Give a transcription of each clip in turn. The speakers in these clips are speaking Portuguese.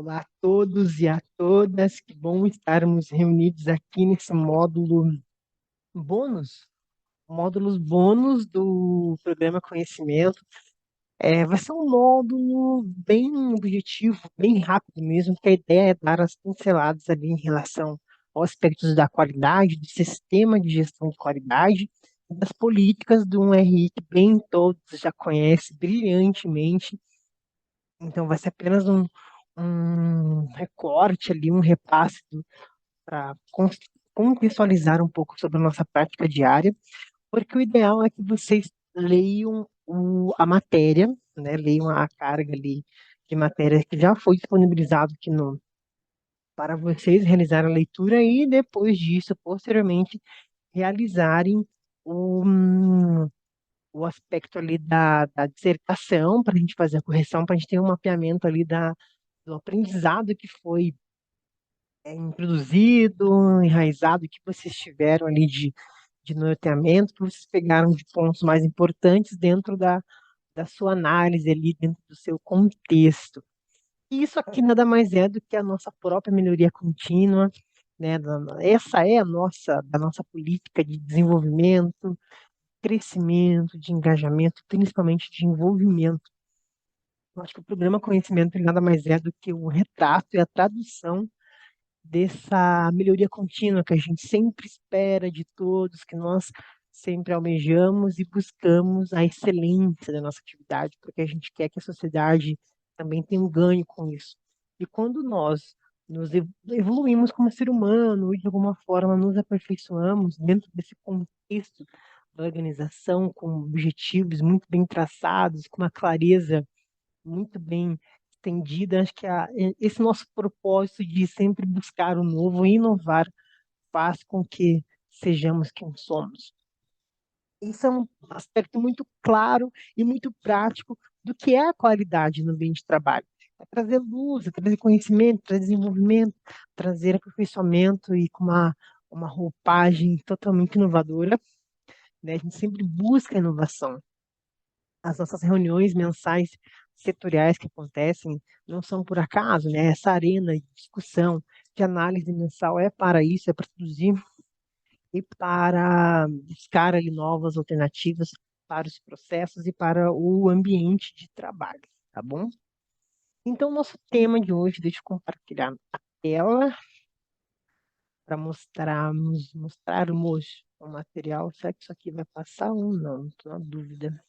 Olá a todos e a todas, que bom estarmos reunidos aqui nesse bônus, módulos bônus do programa Conhecimento. Vai ser um módulo bem objetivo, bem rápido mesmo, porque a ideia é dar as pinceladas ali em relação aos aspectos da qualidade, do sistema de gestão de qualidade, e das políticas do 1RI, que bem todos já conhecem brilhantemente. Então, vai ser apenas um recorte ali, um repasse para contextualizar um pouco sobre a nossa prática diária, porque o ideal é que vocês leiam a matéria, né, leiam a carga ali de matéria que já foi disponibilizado aqui no, para vocês realizarem a leitura e depois disso, posteriormente, realizarem o, o aspecto ali da dissertação, para a gente fazer a correção, para a gente ter um mapeamento ali do aprendizado que foi introduzido, enraizado, que vocês tiveram ali de norteamento, que vocês pegaram de pontos mais importantes dentro da sua análise ali, dentro do seu contexto. E isso aqui nada mais é do que a nossa própria melhoria contínua, né? Essa é da nossa política de desenvolvimento, crescimento, de engajamento, principalmente de envolvimento. Eu acho que o programa Conhecimento ele nada mais é do que o retrato e a tradução dessa melhoria contínua que a gente sempre espera de todos, que nós sempre almejamos e buscamos a excelência da nossa atividade, porque a gente quer que a sociedade também tenha um ganho com isso. E quando nós evoluímos como ser humano e de alguma forma nos aperfeiçoamos dentro desse contexto da organização, com objetivos muito bem traçados, com uma clareza muito bem estendida. Acho que esse nosso propósito de sempre buscar o novo e inovar faz com que sejamos quem somos. Isso é um aspecto muito claro e muito prático do que é a qualidade no ambiente de trabalho. É trazer luz, é trazer conhecimento, trazer desenvolvimento, trazer aperfeiçoamento e com uma roupagem totalmente inovadora, né? A gente sempre busca inovação. As nossas reuniões mensais setoriais que acontecem não são por acaso, né? Essa arena de discussão, de análise mensal é para isso, é para produzir e para buscar ali novas alternativas para os processos e para o ambiente de trabalho, tá bom? Então, nosso tema de hoje, deixa eu compartilhar a tela para mostrarmos o material. Será que isso aqui vai passar ou não? Estou na dúvida.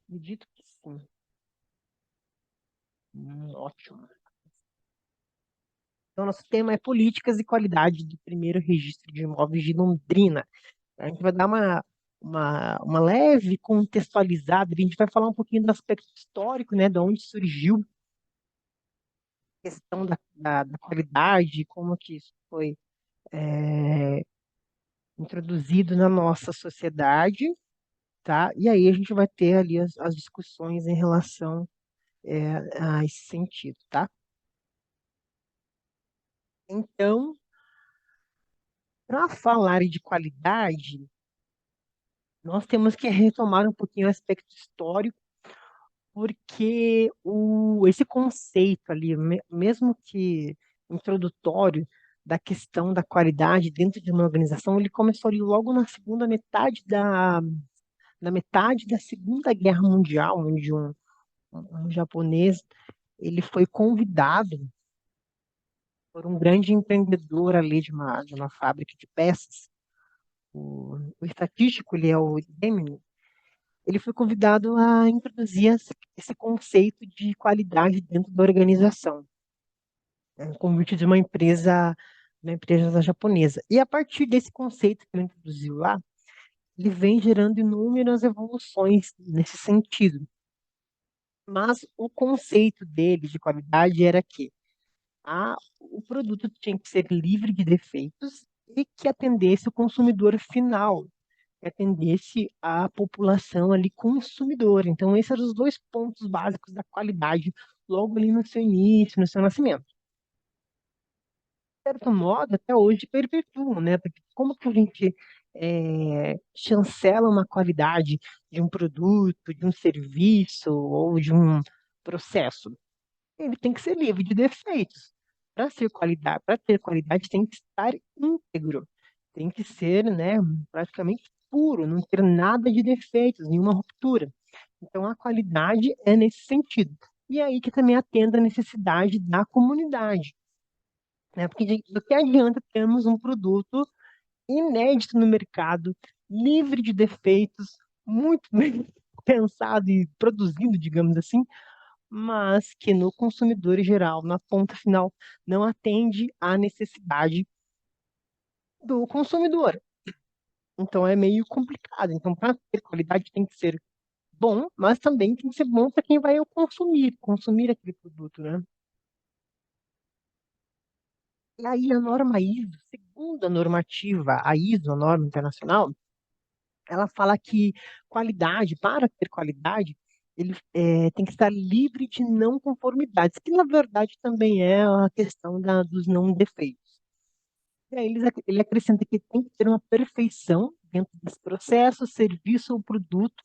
Acredito que sim. Ótimo. Então, nosso tema é políticas e qualidade do primeiro registro de imóveis de Londrina. A gente vai dar uma leve contextualizada, a gente vai falar um pouquinho do aspecto histórico, né, de onde surgiu a questão da qualidade, como que isso foi é, introduzido na nossa sociedade, tá? E aí a gente vai ter ali as discussões em relação a esse sentido, tá? Então, para falar de qualidade, nós temos que retomar um pouquinho o aspecto histórico, porque esse conceito ali, mesmo que introdutório, da questão da qualidade dentro de uma organização, ele começou ali logo na segunda metade na metade da Segunda Guerra Mundial, onde um japonês ele foi convidado por um grande empreendedor ali de uma fábrica de peças. O estatístico, ele é o Deming, ele foi convidado a introduzir esse conceito de qualidade dentro da organização. É um convite de uma empresa japonesa. E a partir desse conceito que ele introduziu lá, ele vem gerando inúmeras evoluções nesse sentido. Mas o conceito dele de qualidade era que o produto tinha que ser livre de defeitos e que atendesse o consumidor final, que atendesse a população ali consumidora. Então, esses eram os dois pontos básicos da qualidade logo ali no seu início, no seu nascimento. De certo modo, até hoje perpetuam, né? Porque como que a gente chancela uma qualidade de um produto, de um serviço ou de um processo. Ele tem que ser livre de defeitos. Para ter qualidade, tem que estar íntegro, tem que ser, né, praticamente puro, não ter nada de defeitos, nenhuma ruptura. Então, a qualidade é nesse sentido. E é aí que também atende a necessidade da comunidade, né? Porque do que adianta termos um produto inédito no mercado, livre de defeitos, muito bem pensado e produzido, digamos assim, mas que no consumidor em geral, na ponta final, não atende à necessidade do consumidor. Então é meio complicado. Então, para ter qualidade, tem que ser bom, mas também tem que ser bom para quem vai consumir aquele produto, né? E aí a norma ISO, segundo a normativa, a ISO, a norma internacional, ela fala que qualidade, para ter qualidade, ele tem que estar livre de não conformidades, que na verdade também é a questão dos não defeitos. E aí ele acrescenta que tem que ter uma perfeição dentro desse processo, serviço ou produto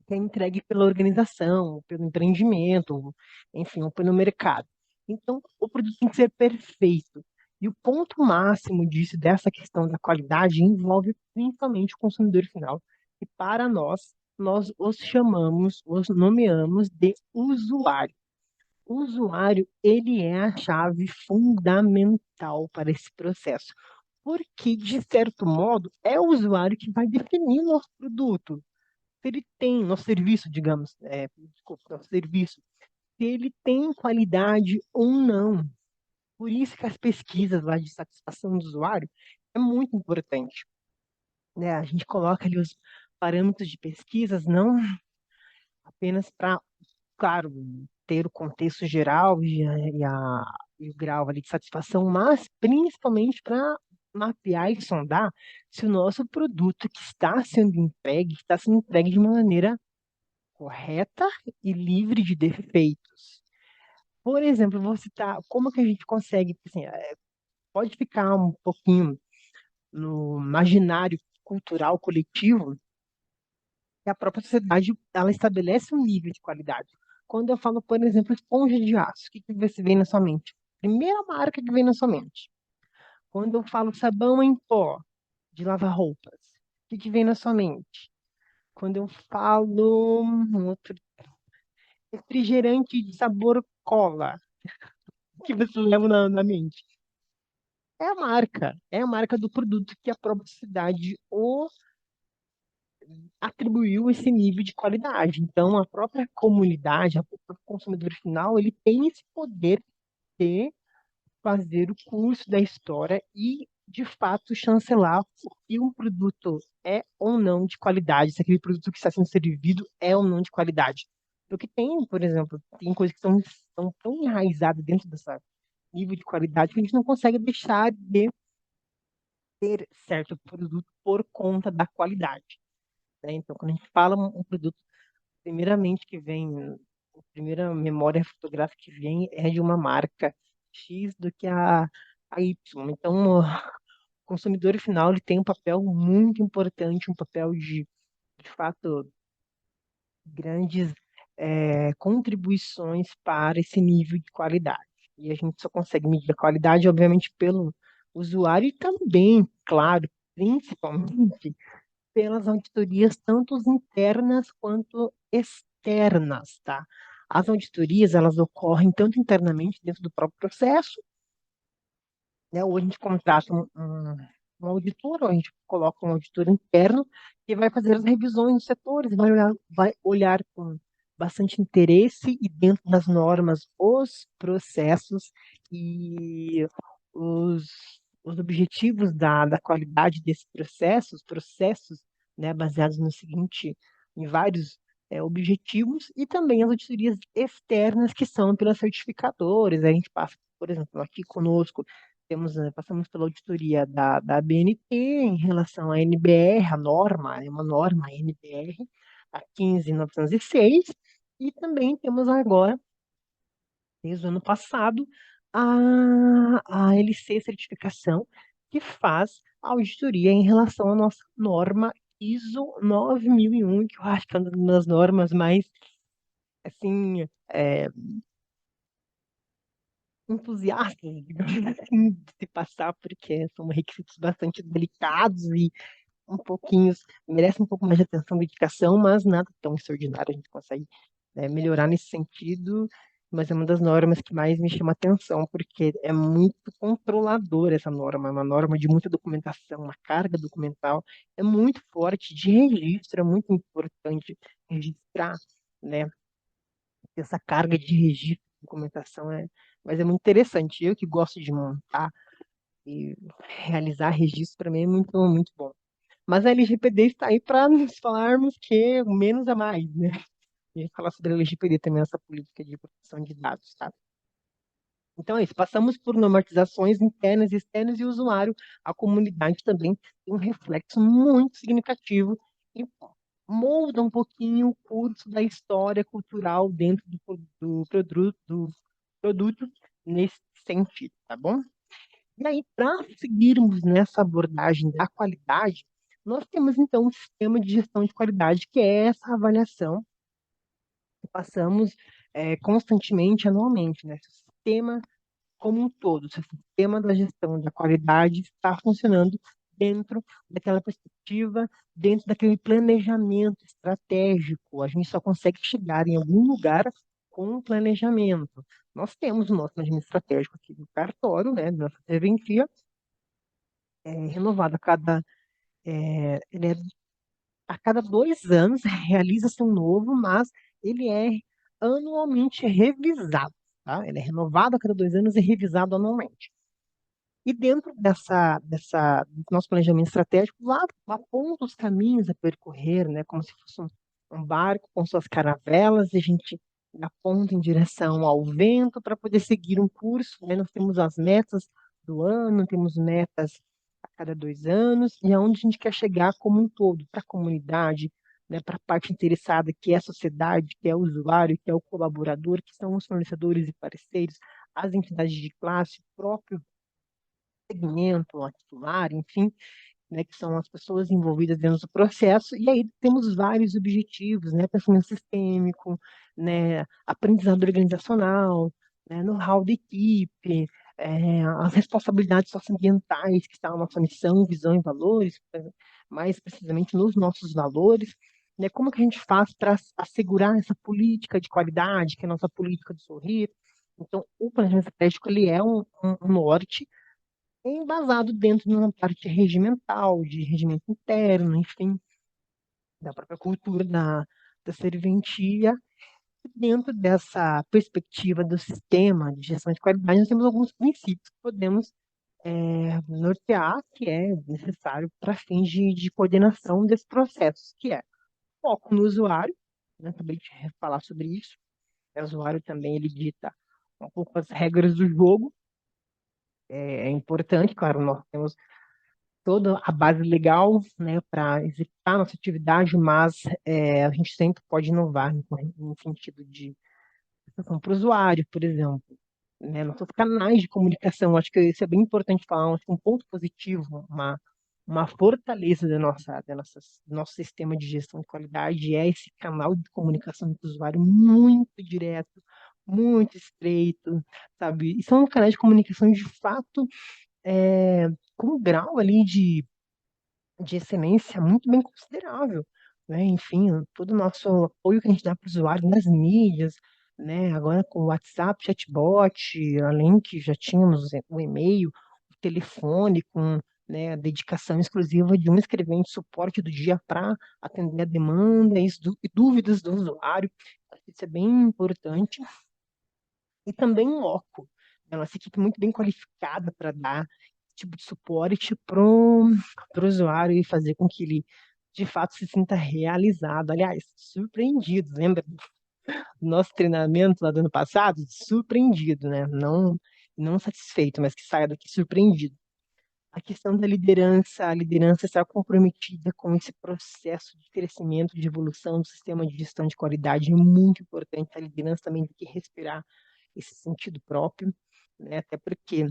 que é entregue pela organização, ou pelo empreendimento, ou, enfim, ou pelo mercado. Então, o produto tem que ser perfeito. E o ponto máximo disso, dessa questão da qualidade, envolve principalmente o consumidor final. E para nós os chamamos, os nomeamos de usuário. O usuário, ele é a chave fundamental para esse processo. Porque, de certo modo, é o usuário que vai definir o nosso produto, se ele tem, nosso serviço, digamos, desculpa, nosso serviço, se ele tem qualidade ou não. Por isso que as pesquisas lá de satisfação do usuário é muito importante, né? A gente coloca ali os parâmetros de pesquisas não apenas para, claro, ter o contexto geral e o grau ali de satisfação, mas principalmente para mapear e sondar se o nosso produto que está sendo entregue de uma maneira correta e livre de defeitos. Por exemplo, vou citar como que a gente consegue, assim, pode ficar um pouquinho no imaginário cultural coletivo que a própria sociedade ela estabelece um nível de qualidade. Quando eu falo, por exemplo, esponja de aço, o que que você vê na sua mente? Primeira marca que vem na sua mente. Quando eu falo sabão em pó de lavar roupas, o que que vem na sua mente? Quando eu falo um outro refrigerante de sabor cola, que você leva na mente. É a marca do produto que a própria cidade o atribuiu esse nível de qualidade. Então, a própria comunidade, o próprio consumidor final, ele tem esse poder de fazer o curso da história e, de fato, chancelar se um produto é ou não de qualidade, se aquele produto que está sendo servido é ou não de qualidade. Porque tem, por exemplo, tem coisas que são tão enraizadas dentro dessa nível de qualidade que a gente não consegue deixar de ter certo produto por conta da qualidade, né? Então, quando a gente fala um produto, primeiramente que vem, a primeira memória fotográfica que vem é de uma marca X do que a Y. Então, o consumidor final ele tem um papel muito importante, um papel de fato, grandes contribuições para esse nível de qualidade. E a gente só consegue medir a qualidade, obviamente, pelo usuário e também, claro, principalmente pelas auditorias, tanto internas quanto externas, tá? As auditorias, elas ocorrem tanto internamente dentro do próprio processo, né? Ou a gente contrata um auditor, ou a gente coloca um auditor interno que vai fazer as revisões dos setores, vai olhar com bastante interesse e dentro das normas os processos e os, os objetivos da qualidade desse processo, os processos, né, baseados no seguinte, em vários objetivos, e também as auditorias externas que são pelas certificadoras. A gente passa, por exemplo, aqui conosco, passamos pela auditoria da BNT em relação à NBR, a norma, é uma norma a NBR, a 15.906, e também temos agora, desde o ano passado, a LC certificação, que faz a auditoria em relação à nossa norma ISO 9001, que eu acho que é uma das normas mais, assim, entusiastas, digamos assim, de se passar, porque são requisitos bastante delicados e um pouquinho, merece um pouco mais de atenção e dedicação, mas nada tão extraordinário, a gente consegue, melhorar nesse sentido, mas é uma das normas que mais me chama atenção, porque é muito controladora essa norma, é uma norma de muita documentação, uma carga documental é muito forte, de registro, é muito importante registrar, né, essa carga de registro, de documentação mas é muito interessante, eu que gosto de montar e realizar registro, para mim é muito, muito bom. Mas a LGPD está aí para nos falarmos que o menos é mais, né? E falar sobre a LGPD também, essa política de proteção de dados, tá? Então é isso, passamos por normatizações internas e externas e o usuário, a comunidade também tem um reflexo muito significativo e molda um pouquinho o curso da história cultural dentro do produto nesse sentido, tá bom? E aí, para seguirmos nessa abordagem da qualidade, nós temos então um sistema de gestão de qualidade, que é essa avaliação que passamos constantemente, anualmente, né? Se o sistema como um todo, se o sistema da gestão da qualidade está funcionando dentro daquela perspectiva, dentro daquele planejamento estratégico. A gente só consegue chegar em algum lugar com um planejamento. Nós temos o nosso planejamento estratégico aqui do cartório, né, da nossa serventia, renovado ele é a cada 2 anos, realiza-se um novo, mas ele é anualmente revisado, tá? Ele é renovado a cada 2 anos e revisado anualmente. E dentro do nosso planejamento estratégico, lá aponta os caminhos a percorrer, né? Como se fosse um barco com suas caravelas, e a gente aponta em direção ao vento para poder seguir um curso, né? Nós temos as metas do ano, temos metas a cada 2 anos, e aonde a gente quer chegar como um todo, para a comunidade, né? Para a parte interessada, que é a sociedade, que é o usuário, que é o colaborador, que são os fornecedores e parceiros, as entidades de classe, o próprio segmento, a titular, enfim, né, que são as pessoas envolvidas dentro do processo, e aí temos vários objetivos, né, pensamento sistêmico, né, aprendizado organizacional, né, know-how da equipe, as responsabilidades socioambientais, que está na nossa missão, visão e valores, mais precisamente nos nossos valores, né, como que a gente faz para assegurar essa política de qualidade, que é a nossa política de sorrir. Então, o planejamento estratégico, ele é um norte, embasado dentro de uma parte regimental, de regimento interno, enfim, da própria cultura da serventia. Dentro dessa perspectiva do sistema de gestão de qualidade, nós temos alguns princípios que podemos nortear, que é necessário para fins de coordenação desse processo, que é foco no usuário, né? Acabei de falar sobre isso. O usuário também ele dita um pouco as regras do jogo. É importante, claro, nós temos toda a base legal, né, para executar a nossa atividade, mas a gente sempre pode inovar no sentido de para o usuário, por exemplo, né, nossos canais de comunicação, acho que isso é bem importante falar, acho que um ponto positivo, uma fortaleza do nosso sistema de gestão de qualidade é esse canal de comunicação com o usuário muito direto, muito estreito, sabe? E são canais de comunicação de fato com um grau ali de excelência muito bem considerável, né? Enfim, todo o nosso apoio que a gente dá para o usuário nas mídias, né? Agora com o WhatsApp, chatbot, além que já tínhamos o e-mail, o telefone com, né, a dedicação exclusiva de um escrevente de suporte do dia para atender a demanda e dúvidas do usuário. Isso é bem importante. E também um OCO, né? Nossa equipe muito bem qualificada para dar esse tipo de suporte para o usuário e fazer com que ele, de fato, se sinta realizado. Aliás, surpreendido. Lembra do nosso treinamento lá do ano passado? Surpreendido, né? Não satisfeito, mas que saia daqui surpreendido. A questão da liderança, a liderança está comprometida com esse processo de crescimento, de evolução do sistema de gestão de qualidade é muito importante. A liderança também tem que respirar esse sentido próprio, né? Até porque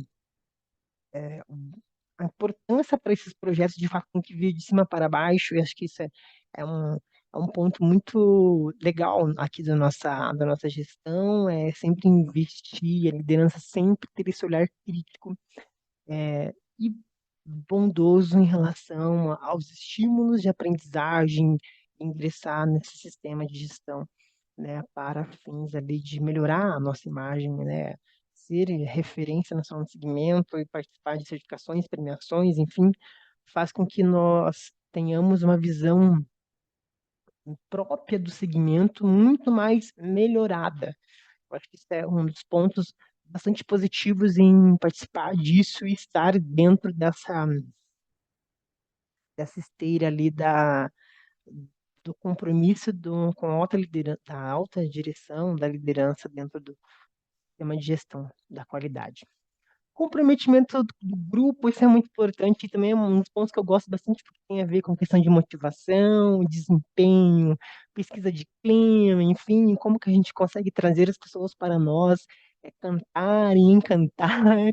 a importância para esses projetos de fato tem que vir de cima para baixo, e acho que isso é um, é um ponto muito legal aqui da nossa gestão, é sempre investir, a liderança sempre ter esse olhar crítico e bondoso em relação aos estímulos de aprendizagem, ingressar nesse sistema de gestão, né, para fins ali de melhorar a nossa imagem, né, ser referência nacional no segmento e participar de certificações, premiações, enfim, faz com que nós tenhamos uma visão própria do segmento muito mais melhorada. Eu acho que isso é um dos pontos bastante positivos em participar disso e estar dentro dessa esteira ali do compromisso com a alta liderança, da alta direção, da liderança dentro do sistema de gestão da qualidade. Comprometimento do grupo, isso é muito importante e também é um dos pontos que eu gosto bastante porque tem a ver com questão de motivação, desempenho, pesquisa de clima, enfim, como que a gente consegue trazer as pessoas para nós, cantar e encantar.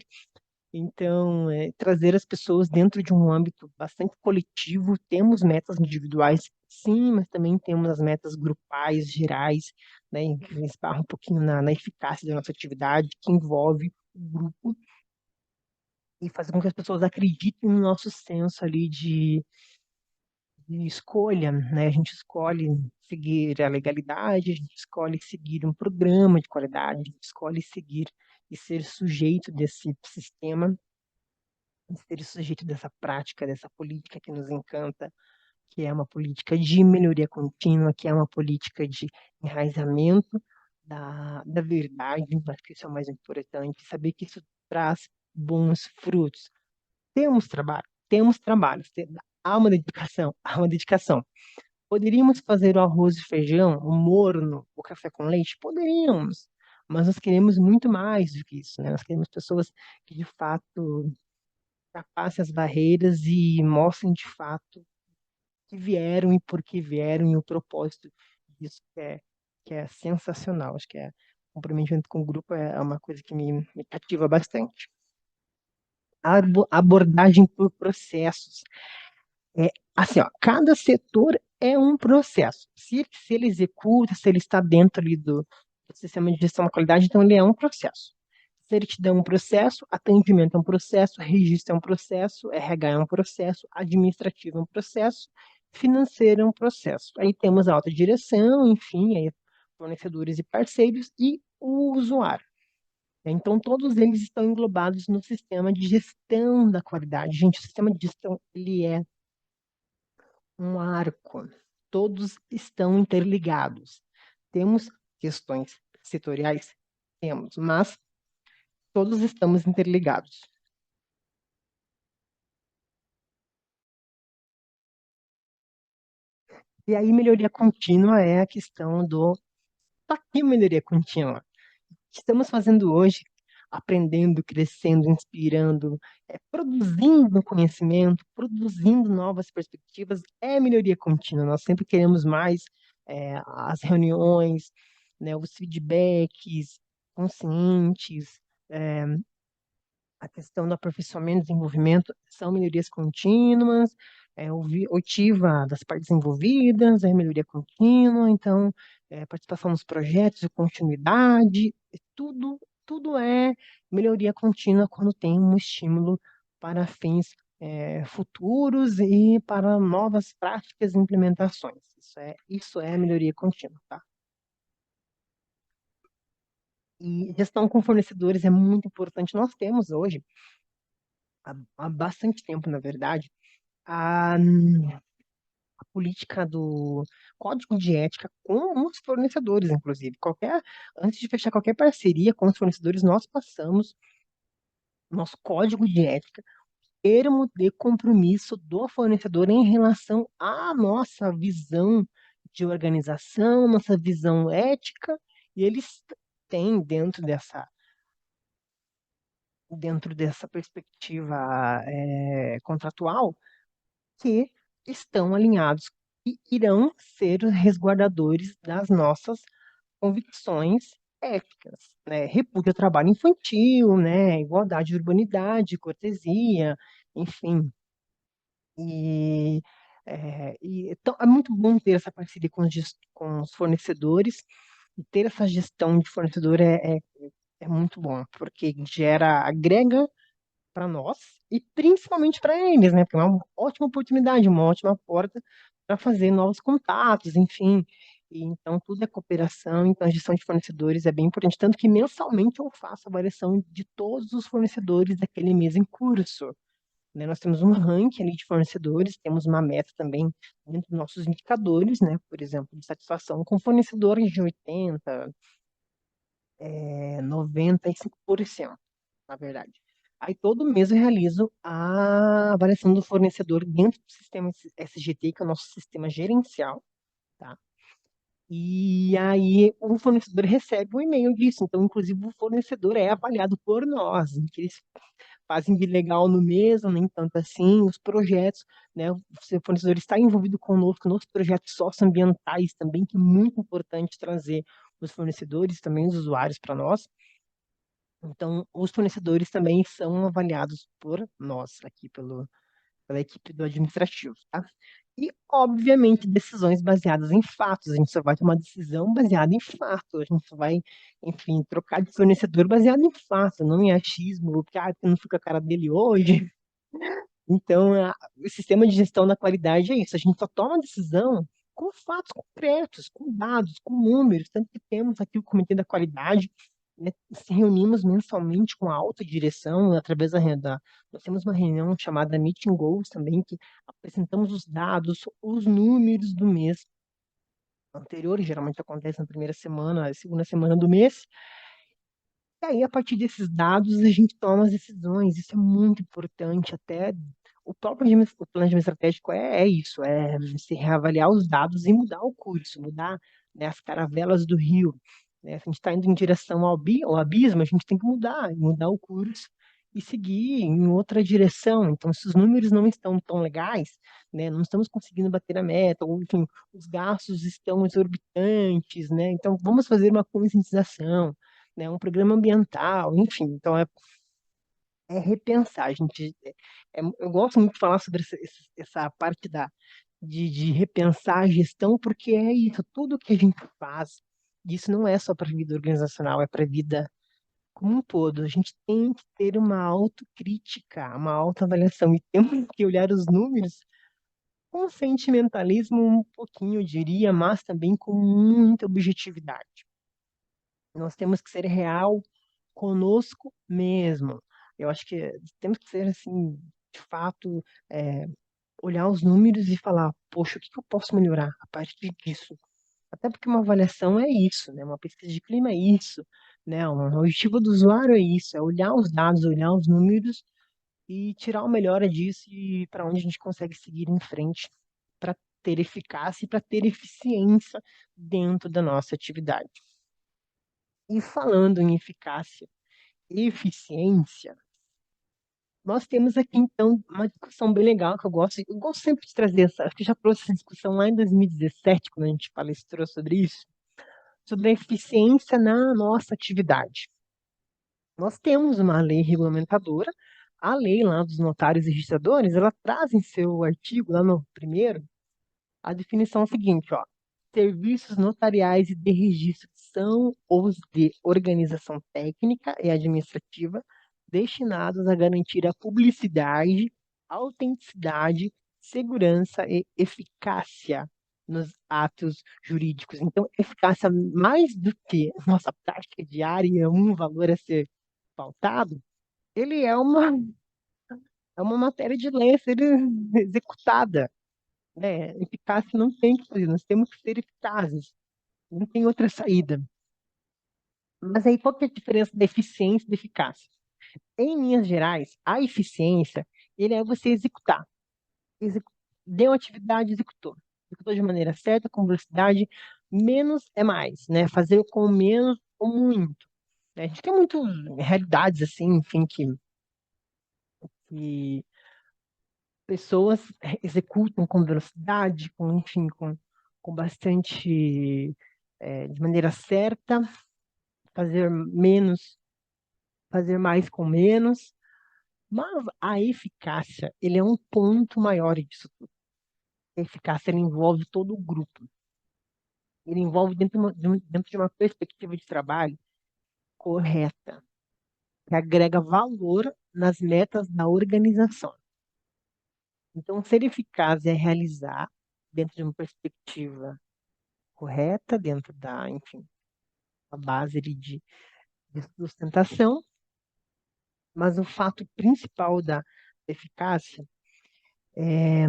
Então, trazer as pessoas dentro de um âmbito bastante coletivo. Temos metas individuais, sim, mas também temos as metas grupais, gerais, né, que esbarram um pouquinho na eficácia da nossa atividade, que envolve o grupo e fazer com que as pessoas acreditem no nosso senso ali de escolha, né? A gente escolhe seguir a legalidade, a gente escolhe seguir um programa de qualidade, a gente escolhe seguir e ser sujeito desse sistema, ser sujeito dessa prática, dessa política que nos encanta, que é uma política de melhoria contínua, que é uma política de enraizamento da verdade. Acho que isso é o mais importante, saber que isso traz bons frutos. Temos trabalhos, há uma dedicação, há uma dedicação. Poderíamos fazer o arroz e feijão, o morno, o café com leite? Poderíamos, mas nós queremos muito mais do que isso, né? Nós queremos pessoas que de fato ultrapassem as barreiras e mostrem de fato que vieram e por que vieram e o propósito disso que é sensacional. Acho que o comprometimento com o grupo é uma coisa que me cativa bastante. A abordagem por processos. É, assim, ó, cada setor é um processo. Se ele executa, se ele está dentro ali do sistema de gestão da qualidade, então ele é um processo. Se ele te dá um processo, atendimento é um processo, registro é um processo, RH é um processo, administrativo é um processo, financeiro é um processo. Aí temos a alta direção, enfim, aí fornecedores e parceiros e o usuário. Então, todos eles estão englobados no sistema de gestão da qualidade. Gente, o sistema de gestão, ele é um arco. Todos estão interligados. Temos questões setoriais? Temos, mas todos estamos interligados. E aí, melhoria contínua é a questão do. Para que melhoria contínua? O que estamos fazendo hoje? Aprendendo, crescendo, inspirando, produzindo conhecimento, produzindo novas perspectivas, é melhoria contínua. Nós sempre queremos mais as reuniões, né, os feedbacks conscientes, é, a questão do aperfeiçoamento e desenvolvimento são melhorias contínuas, oitiva das partes envolvidas, é melhoria contínua, então, participação nos projetos de continuidade, tudo é melhoria contínua quando tem um estímulo para fins futuros e para novas práticas e implementações. Isso é melhoria contínua, tá? E gestão com fornecedores é muito importante. Nós temos hoje há bastante tempo, na verdade, a política do código de ética com os fornecedores, inclusive. Antes de fechar qualquer parceria com os fornecedores, nós passamos nosso código de ética, termo de compromisso do fornecedor em relação à nossa visão de organização, nossa visão ética, e eles têm dentro dessa perspectiva contratual que estão alinhados e irão ser os resguardadores das nossas convicções éticas, né? Repúdio ao trabalho infantil, né? Igualdade, urbanidade, cortesia, enfim. Então, é muito bom ter essa parceria com os fornecedores, e ter essa gestão de fornecedor é muito bom, porque agrega para nós e principalmente para eles, né? Porque é uma ótima oportunidade, uma ótima porta para fazer novos contatos, enfim. E então, tudo é cooperação, então a gestão de fornecedores é bem importante, tanto que mensalmente eu faço avaliação de todos os fornecedores daquele mês em curso, né? Nós temos um ranking ali de fornecedores, temos uma meta também dentro dos nossos indicadores, né? Por exemplo, de satisfação com fornecedores de 80, 95%, na verdade. Aí todo mês eu realizo a avaliação do fornecedor dentro do sistema SGT, que é o nosso sistema gerencial, tá? E aí o fornecedor recebe um e-mail disso. Então, inclusive, o fornecedor é avaliado por nós, em que eles fazem de legal no mês, ou nem tanto assim, os projetos, né? O seu fornecedor está envolvido conosco nos projetos socioambientais também, que é muito importante trazer os fornecedores, também os usuários para nós. Então, os fornecedores também são avaliados por nós, aqui pela equipe do administrativo, tá? E, obviamente, decisões baseadas em fatos. A gente só vai tomar decisão baseada em fato. A gente só vai, enfim, trocar de fornecedor baseado em fato, não em achismo, porque não fica a cara dele hoje. Então, o sistema de gestão da qualidade é isso. A gente só toma decisão com fatos concretos, com dados, com números. Tanto que temos aqui o Comitê da Qualidade, né, se reunimos mensalmente com a alta direção, através nós temos uma reunião chamada Meeting Goals também, que apresentamos os dados, os números do mês anterior, geralmente acontece na primeira semana, segunda semana do mês, e aí, a partir desses dados, a gente toma as decisões. Isso é muito importante. Até o próprio o planejamento estratégico é isso, é você reavaliar os dados e mudar o curso, mudar, né, as caravelas do rio. Né? Se a gente está indo em direção ao abismo, a gente tem que mudar o curso e seguir em outra direção. Então, se os números não estão tão legais, né, não estamos conseguindo bater a meta, ou enfim, os gastos estão exorbitantes, né? Então, vamos fazer uma conscientização, né, um programa ambiental, enfim. Então, é repensar. Eu gosto muito de falar sobre essa parte de repensar a gestão, porque é isso, tudo que a gente faz, isso não é só para a vida organizacional, é para a vida como um todo. A gente tem que ter uma autocrítica, uma autoavaliação, e temos que olhar os números com sentimentalismo um pouquinho, eu diria, mas também com muita objetividade. Nós temos que ser real conosco mesmo. Eu acho que temos que ser assim, de fato, é, olhar os números e falar, poxa, o que que eu posso melhorar a partir disso? Até porque uma avaliação é isso, né? Uma pesquisa de clima é isso, né? Um objetivo do usuário é isso, é olhar os dados, olhar os números e tirar o melhor disso e para onde a gente consegue seguir em frente para ter eficácia e para ter eficiência dentro da nossa atividade. E falando em eficácia e eficiência, nós temos aqui, então, uma discussão bem legal que eu gosto sempre de trazer acho que já trouxe essa discussão lá em 2017, quando a gente palestrou sobre isso, sobre a eficiência na nossa atividade. Nós temos uma lei regulamentadora, a lei lá dos notários e registradores, ela traz em seu artigo, lá no primeiro, a definição seguinte, ó: serviços notariais e de registro são os de organização técnica e administrativa destinados a garantir a publicidade, autenticidade, segurança e eficácia nos atos jurídicos. Então, eficácia mais do que nossa prática diária, um valor a ser pautado, ele é uma matéria de lei a ser executada, né? Eficácia não tem que fazer, nós temos que ser eficazes, não tem outra saída. Mas aí, qual que é a diferença da eficiência e da eficácia? Em linhas gerais, a eficiência, ele é você executar. Execu Deu atividade, executou. Executou de maneira certa, com velocidade, menos é mais, né? Fazer com menos ou muito. Né? A gente tem muitas realidades, assim, enfim, que pessoas executam com velocidade, enfim, com bastante, de maneira certa, fazer menos, fazer mais com menos. Mas a eficácia, ele é um ponto maior disso tudo. A eficácia, ele envolve todo o grupo. Ele envolve dentro de uma perspectiva de trabalho correta, que agrega valor nas metas da organização. Então, ser eficaz é realizar dentro de uma perspectiva correta, dentro da, enfim, a base ali de sustentação, mas o fato principal da eficácia é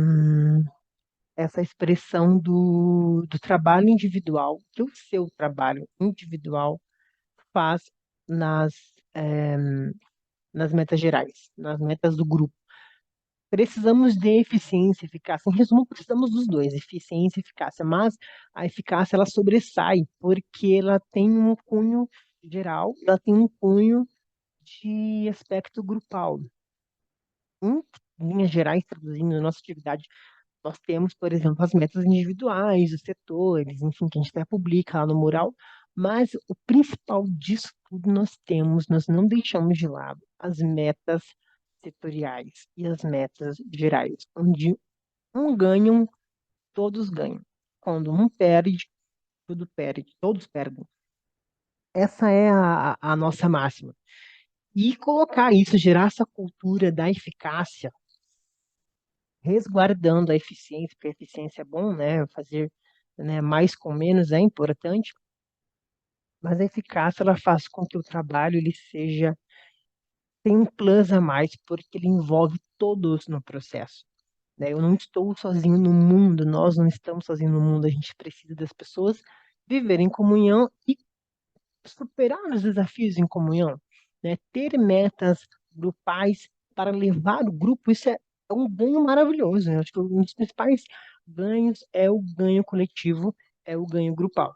essa expressão do trabalho individual, que o seu trabalho individual faz nas, eh, nas metas gerais, nas metas do grupo. Precisamos de eficiência e eficácia. Em resumo, precisamos dos dois, eficiência e eficácia. Mas a eficácia ela sobressai porque ela tem um cunho geral, ela tem um cunho de aspecto grupal. Em linhas gerais, traduzindo a nossa atividade, nós temos, por exemplo, as metas individuais, os setores, enfim, que a gente até publica lá no mural, mas o principal disso tudo nós não deixamos de lado as metas setoriais e as metas gerais, onde um ganha, todos ganham. Quando um perde, tudo perde, todos perdem. Essa é a nossa máxima. E colocar isso, gerar essa cultura da eficácia, resguardando a eficiência, porque a eficiência é bom, né? Fazer, né, mais com menos é importante, mas a eficácia ela faz com que o trabalho ele seja tem um plus a mais, porque ele envolve todos no processo, né? Eu não estou sozinho no mundo, nós não estamos sozinhos no mundo, a gente precisa das pessoas viverem em comunhão e superar os desafios em comunhão, né? Ter metas grupais para levar o grupo, isso é um ganho maravilhoso, né? Acho que um dos principais ganhos é o ganho coletivo, é o ganho grupal,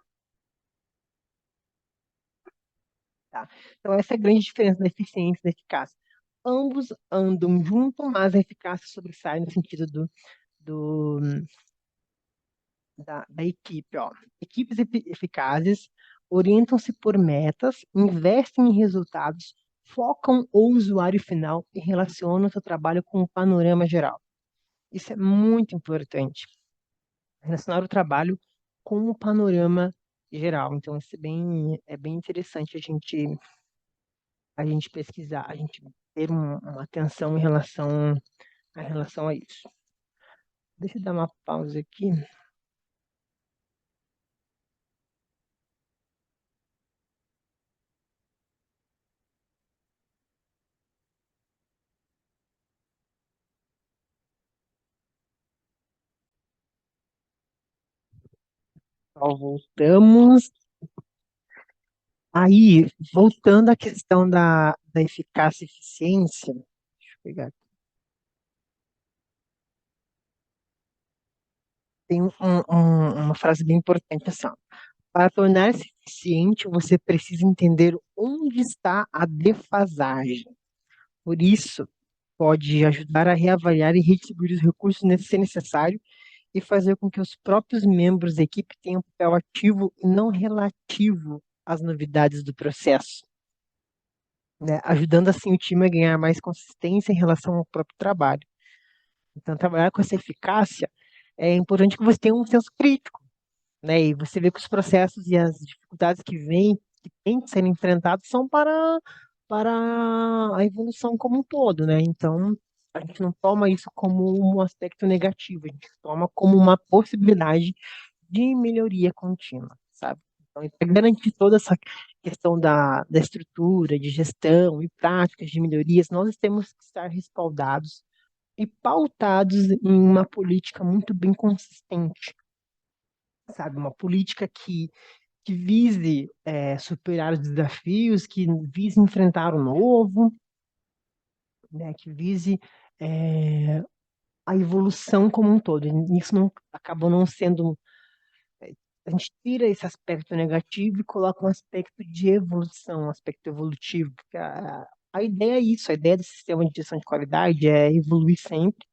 tá? Então, essa é a grande diferença da eficiência e da eficácia. Ambos andam junto, mas a eficácia sobressai no sentido do, da equipe, ó. Equipes eficazes orientam-se por metas, investem em resultados, focam o usuário final e relacionam seu trabalho com o panorama geral. Isso é muito importante. Relacionar o trabalho com o panorama geral. Então, isso é bem interessante a gente pesquisar, a gente ter uma atenção em relação a isso. Deixa eu dar uma pausa aqui. Ó, voltamos. Aí, voltando à questão da eficácia e eficiência, deixa eu pegar aqui. Tem uma frase bem importante assim, ó. Para tornar-se eficiente, você precisa entender onde está a defasagem. Por isso, pode ajudar a reavaliar e redistribuir os recursos se necessário e fazer com que os próprios membros da equipe tenham um papel ativo e não relativo às novidades do processo, né? Ajudando assim o time a ganhar mais consistência em relação ao próprio trabalho. Então, trabalhar com essa eficácia é importante que você tenha um senso crítico, né? E você vê que os processos e as dificuldades que vêm, que têm que ser enfrentados, são para a evolução como um todo, né? Então, a gente não toma isso como um aspecto negativo, a gente toma como uma possibilidade de melhoria contínua, sabe? Então, para garantir toda essa questão da estrutura, de gestão e práticas de melhorias, nós temos que estar respaldados e pautados em uma política muito bem consistente, sabe? Uma política que vise superar os desafios, que vise enfrentar o novo, né? Que vise é, a evolução como um todo. E isso não acabou não sendo. A gente tira esse aspecto negativo e coloca um aspecto de evolução, um aspecto evolutivo, porque a ideia é isso, a ideia do sistema de gestão de qualidade é evoluir sempre.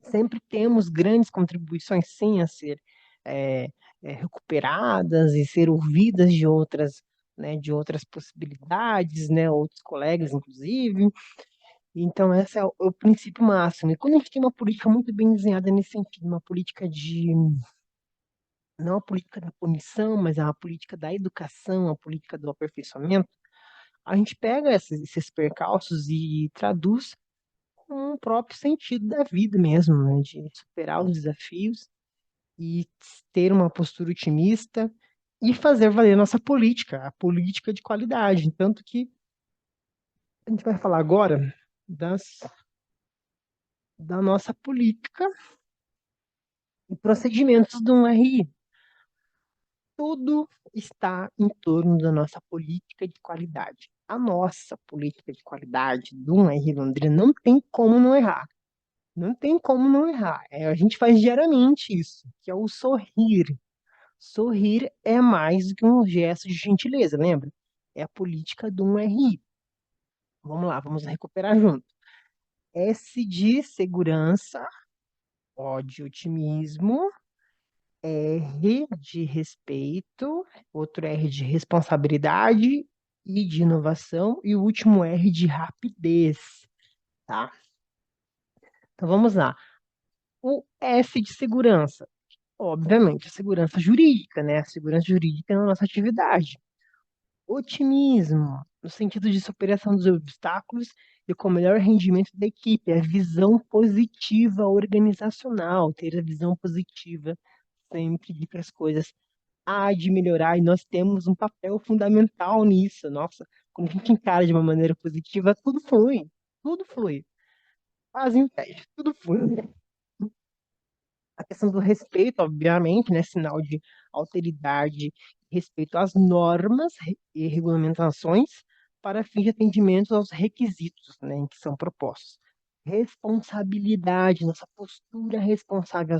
Sempre temos grandes contribuições, sim, a ser é, recuperadas e ser ouvidas de outras, né, de outras possibilidades, né, outros colegas, inclusive. Então, esse é o princípio máximo. E quando a gente tem uma política muito bem desenhada nesse sentido, uma política de, não a política da punição, mas a política da educação, a política do aperfeiçoamento, a gente pega esses percalços e traduz com o próprio sentido da vida mesmo, né? De superar os desafios e ter uma postura otimista e fazer valer nossa política, a política de qualidade. Tanto que a gente vai falar agora da nossa política e procedimentos do RI. Tudo está em torno da nossa política de qualidade. A nossa política de qualidade do RI Londrina não tem como não errar. Não tem como não errar. A gente faz diariamente isso, que é o sorrir. Sorrir é mais do que um gesto de gentileza, lembra? É a política do 1RI. Vamos lá, vamos recuperar junto. S de segurança, O de otimismo, R de respeito, outro R de responsabilidade, I de inovação e o último R de rapidez, tá? Então vamos lá. O S de segurança, obviamente, a segurança jurídica, né? A segurança jurídica na nossa atividade. Otimismo, no sentido de superação dos obstáculos e com melhor rendimento da equipe, a visão positiva organizacional, ter a visão positiva sempre de que as coisas há de melhorar e nós temos um papel fundamental nisso. Nossa, quando a gente encara de uma maneira positiva, tudo flui, tudo flui. Quase inveja, tudo flui. A questão do respeito, obviamente, né, sinal de alteridade, respeito às normas e regulamentações para fins de atendimento aos requisitos, né, em que são propostos. Responsabilidade, nossa postura responsável,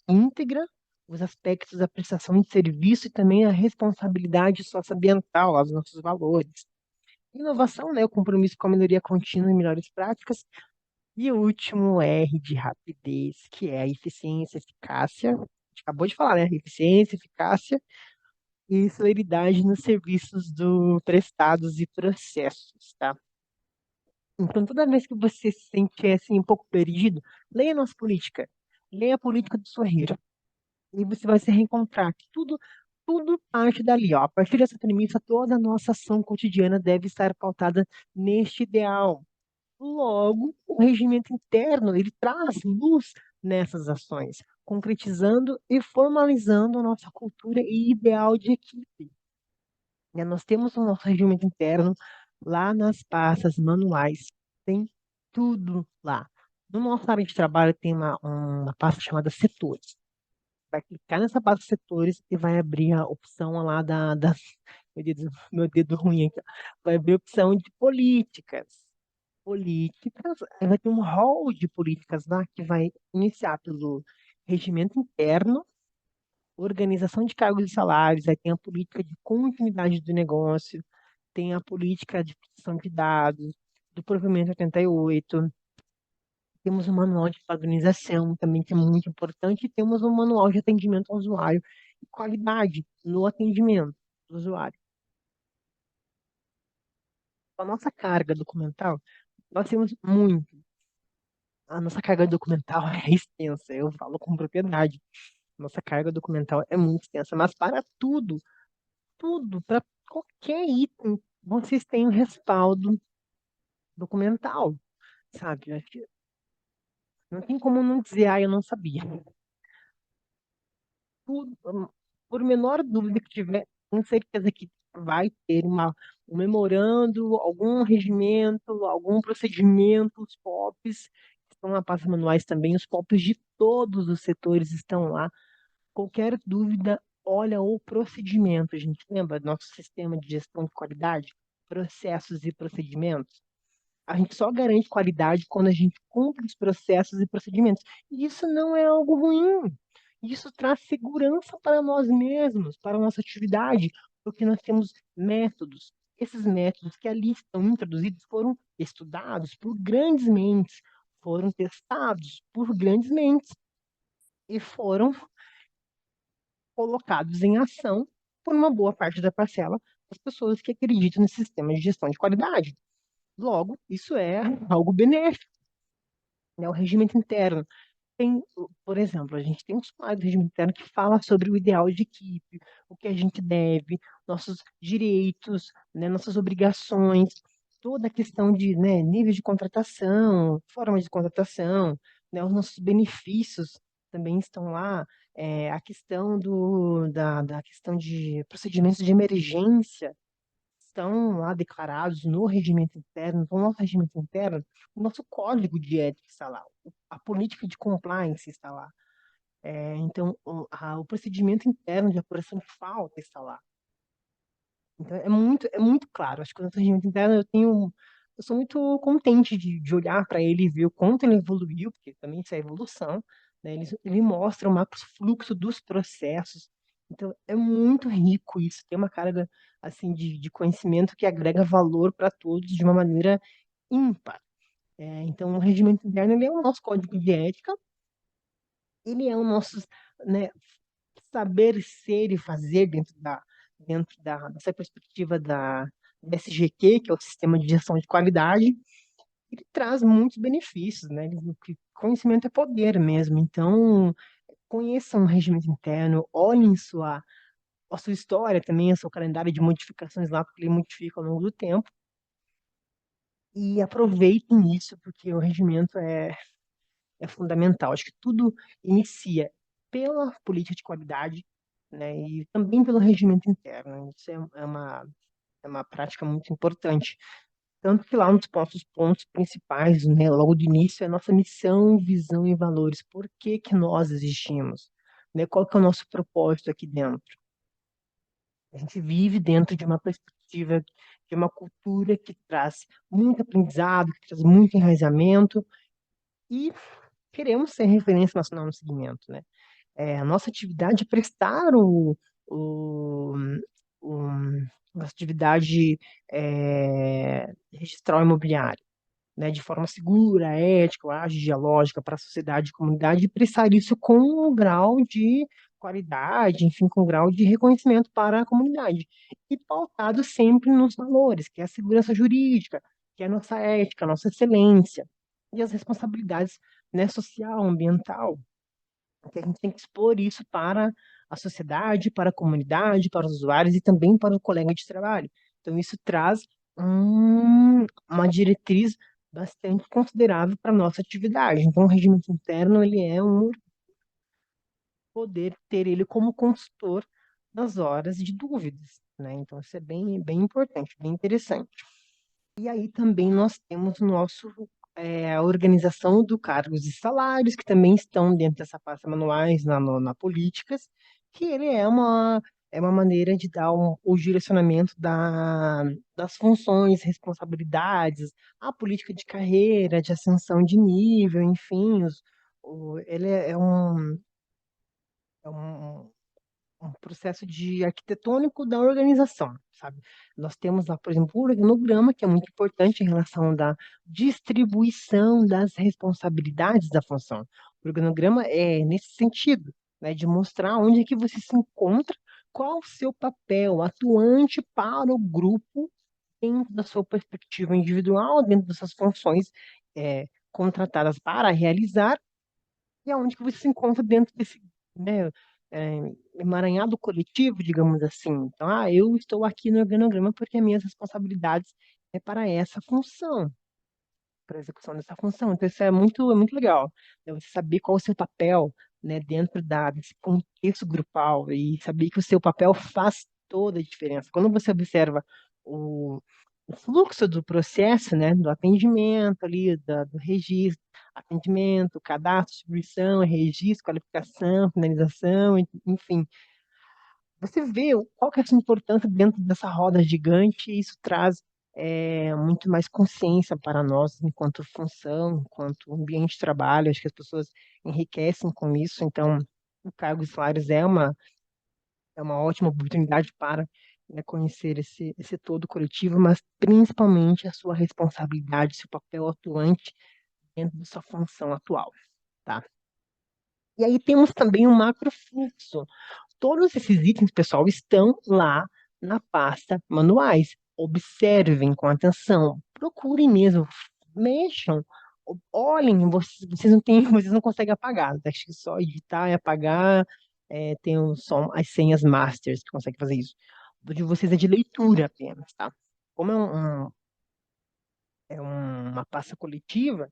íntegra, os aspectos da prestação de serviço e também a responsabilidade socioambiental, os nossos valores. Inovação, né, o compromisso com a melhoria contínua e melhores práticas, e o último R de rapidez, que é a eficiência, eficácia. A gente acabou de falar, né? Eficiência, eficácia e celeridade nos serviços prestados e processos, tá? Então, toda vez que você se sente assim, um pouco perdido, leia a nossa política. Leia a política do sorrir. E você vai se reencontrar. Que tudo parte dali, ó. A partir dessa premissa, toda a nossa ação cotidiana deve estar pautada neste ideal. Logo, o regimento interno ele traz luz nessas ações, concretizando e formalizando a nossa cultura e ideal de equipe. Né? Nós temos o nosso regimento interno lá nas pastas manuais, tem tudo lá. No nosso área de trabalho tem uma pasta chamada setores. Vai clicar nessa pasta setores e vai abrir a opção lá meu dedo ruim aqui, ó. Vai abrir a opção de políticas, aí vai ter um rol de políticas lá que vai iniciar pelo regimento interno, organização de cargos e salários, aí tem a política de continuidade do negócio, tem a política de proteção de dados, do provimento 88, temos o manual de padronização também, que é muito importante, e temos o manual de atendimento ao usuário e qualidade no atendimento do usuário. A nossa carga documental, nós temos muito. A nossa carga documental é extensa, eu falo com propriedade. Nossa carga documental é muito extensa, mas para tudo, para qualquer item, vocês têm um respaldo documental, sabe? Acho que não tem como não dizer, ah, eu não sabia. Tudo, por menor dúvida que tiver, com certeza que vai ter um memorando, algum regimento, algum procedimento, os POPs estão na pasta manuais também, os POPs de todos os setores estão lá. Qualquer dúvida, olha o procedimento. A gente lembra do nosso sistema de gestão de qualidade, processos e procedimentos? A gente só garante qualidade quando a gente cumpre os processos e procedimentos. E isso não é algo ruim. Isso traz segurança para nós mesmos, para a nossa atividade, porque nós temos métodos. Esses métodos que ali estão introduzidos foram estudados por grandes mentes, foram testados por grandes mentes e foram colocados em ação por uma boa parte da parcela das pessoas que acreditam no sistema de gestão de qualidade. Logo, isso é algo benéfico, né? O regimento interno tem, por exemplo, a gente tem um sumário do regimento interno que fala sobre o ideal de equipe, o que a gente deve, nossos direitos, né, nossas obrigações, toda a questão de, né, nível de contratação, forma de contratação, né, os nossos benefícios também estão lá, a questão da questão de procedimentos de emergência, estão lá declarados no regimento interno, no nosso regimento interno, o nosso código de ética está lá, a política de compliance está lá. Então, o procedimento interno de apuração de falta está lá. Então, é muito claro. Acho que o nosso regimento interno eu sou muito contente de olhar para ele e ver o quanto ele evoluiu, porque também isso é evolução, né? Ele mostra o macro fluxo dos processos. Então, é muito rico isso. Tem uma carga, assim, de conhecimento que agrega valor para todos de uma maneira ímpar. Então, o regimento interno, ele é o nosso código de ética, ele é o nosso, né, saber ser e fazer dessa perspectiva da SGQ, que é o Sistema de Gestão de Qualidade. Ele traz muitos benefícios, né? Que conhecimento é poder mesmo. Então, conheçam o regimento interno, olhem a sua história também, o seu calendário de modificações lá, porque ele modifica ao longo do tempo, e aproveitem isso, porque o regimento é fundamental. Acho que tudo inicia pela política de qualidade, né, e também pelo regimento interno. Isso é uma prática muito importante. Tanto que lá um dos nossos pontos principais, né, logo do início, é a nossa missão, visão e valores. Por que que nós existimos? Né? Qual que é o nosso propósito aqui dentro? A gente vive dentro de uma perspectiva, de uma cultura que traz muito aprendizado, que traz muito enraizamento, e queremos ser referência nacional no segmento, né? A nossa atividade é prestar o, o nossa atividade registral imobiliário, né, de forma segura, ética, ágil, dialógica para a sociedade e comunidade e prestar isso com um grau de qualidade, enfim, com um grau de reconhecimento para a comunidade. E pautado sempre nos valores, que é a segurança jurídica, que é a nossa ética, a nossa excelência e as responsabilidades, né, social, ambiental, que a gente tem que expor isso para a sociedade, para a comunidade, para os usuários e também para o colega de trabalho. Então, isso traz uma diretriz bastante considerável para a nossa atividade. Então, o regimento interno, ele é um poder ter ele como consultor nas horas de dúvidas, né? Então, isso é bem importante, bem interessante. E aí também nós temos a organização do cargos e salários, que também estão dentro dessa pasta manuais na políticas, que ele é uma maneira de dar o direcionamento das funções, responsabilidades, a política de carreira, de ascensão de nível, enfim, ele é um processo de arquitetônico da organização, sabe? Nós temos lá, por exemplo, o organograma, que é muito importante em relação da distribuição das responsabilidades da função. O organograma é nesse sentido, né, de mostrar onde é que você se encontra, qual o seu papel atuante para o grupo dentro da sua perspectiva individual, dentro dessas funções contratadas para realizar e aonde que você se encontra dentro desse, né, é, emaranhado coletivo, digamos assim. Então, eu estou aqui no organograma porque as minhas responsabilidades é para essa função, para a execução dessa função. Então, isso é muito legal, né, você saber qual é o seu papel, né, dentro desse contexto grupal e saber que o seu papel faz toda a diferença. Quando você observa o fluxo do processo, né, do atendimento ali, do registro, atendimento, cadastro, distribuição, registro, qualificação, finalização, enfim, você vê qual que é a sua importância dentro dessa roda gigante e isso traz muito mais consciência para nós enquanto função, enquanto ambiente de trabalho. Acho que as pessoas enriquecem com isso. Então, o cargo e salários é uma ótima oportunidade para, né, conhecer esse todo coletivo, mas principalmente a sua responsabilidade, seu papel atuante dentro da sua função atual, tá? E aí temos também o macrofluxo. Todos esses itens, pessoal, estão lá na pasta manuais. Observem com atenção. procurem mesmo, mexam, olhem, vocês não têm, vocês não conseguem apagar, acho que só editar e apagar, tem só as senhas masters que conseguem fazer isso. O de vocês é de leitura apenas, tá? Como uma pasta coletiva,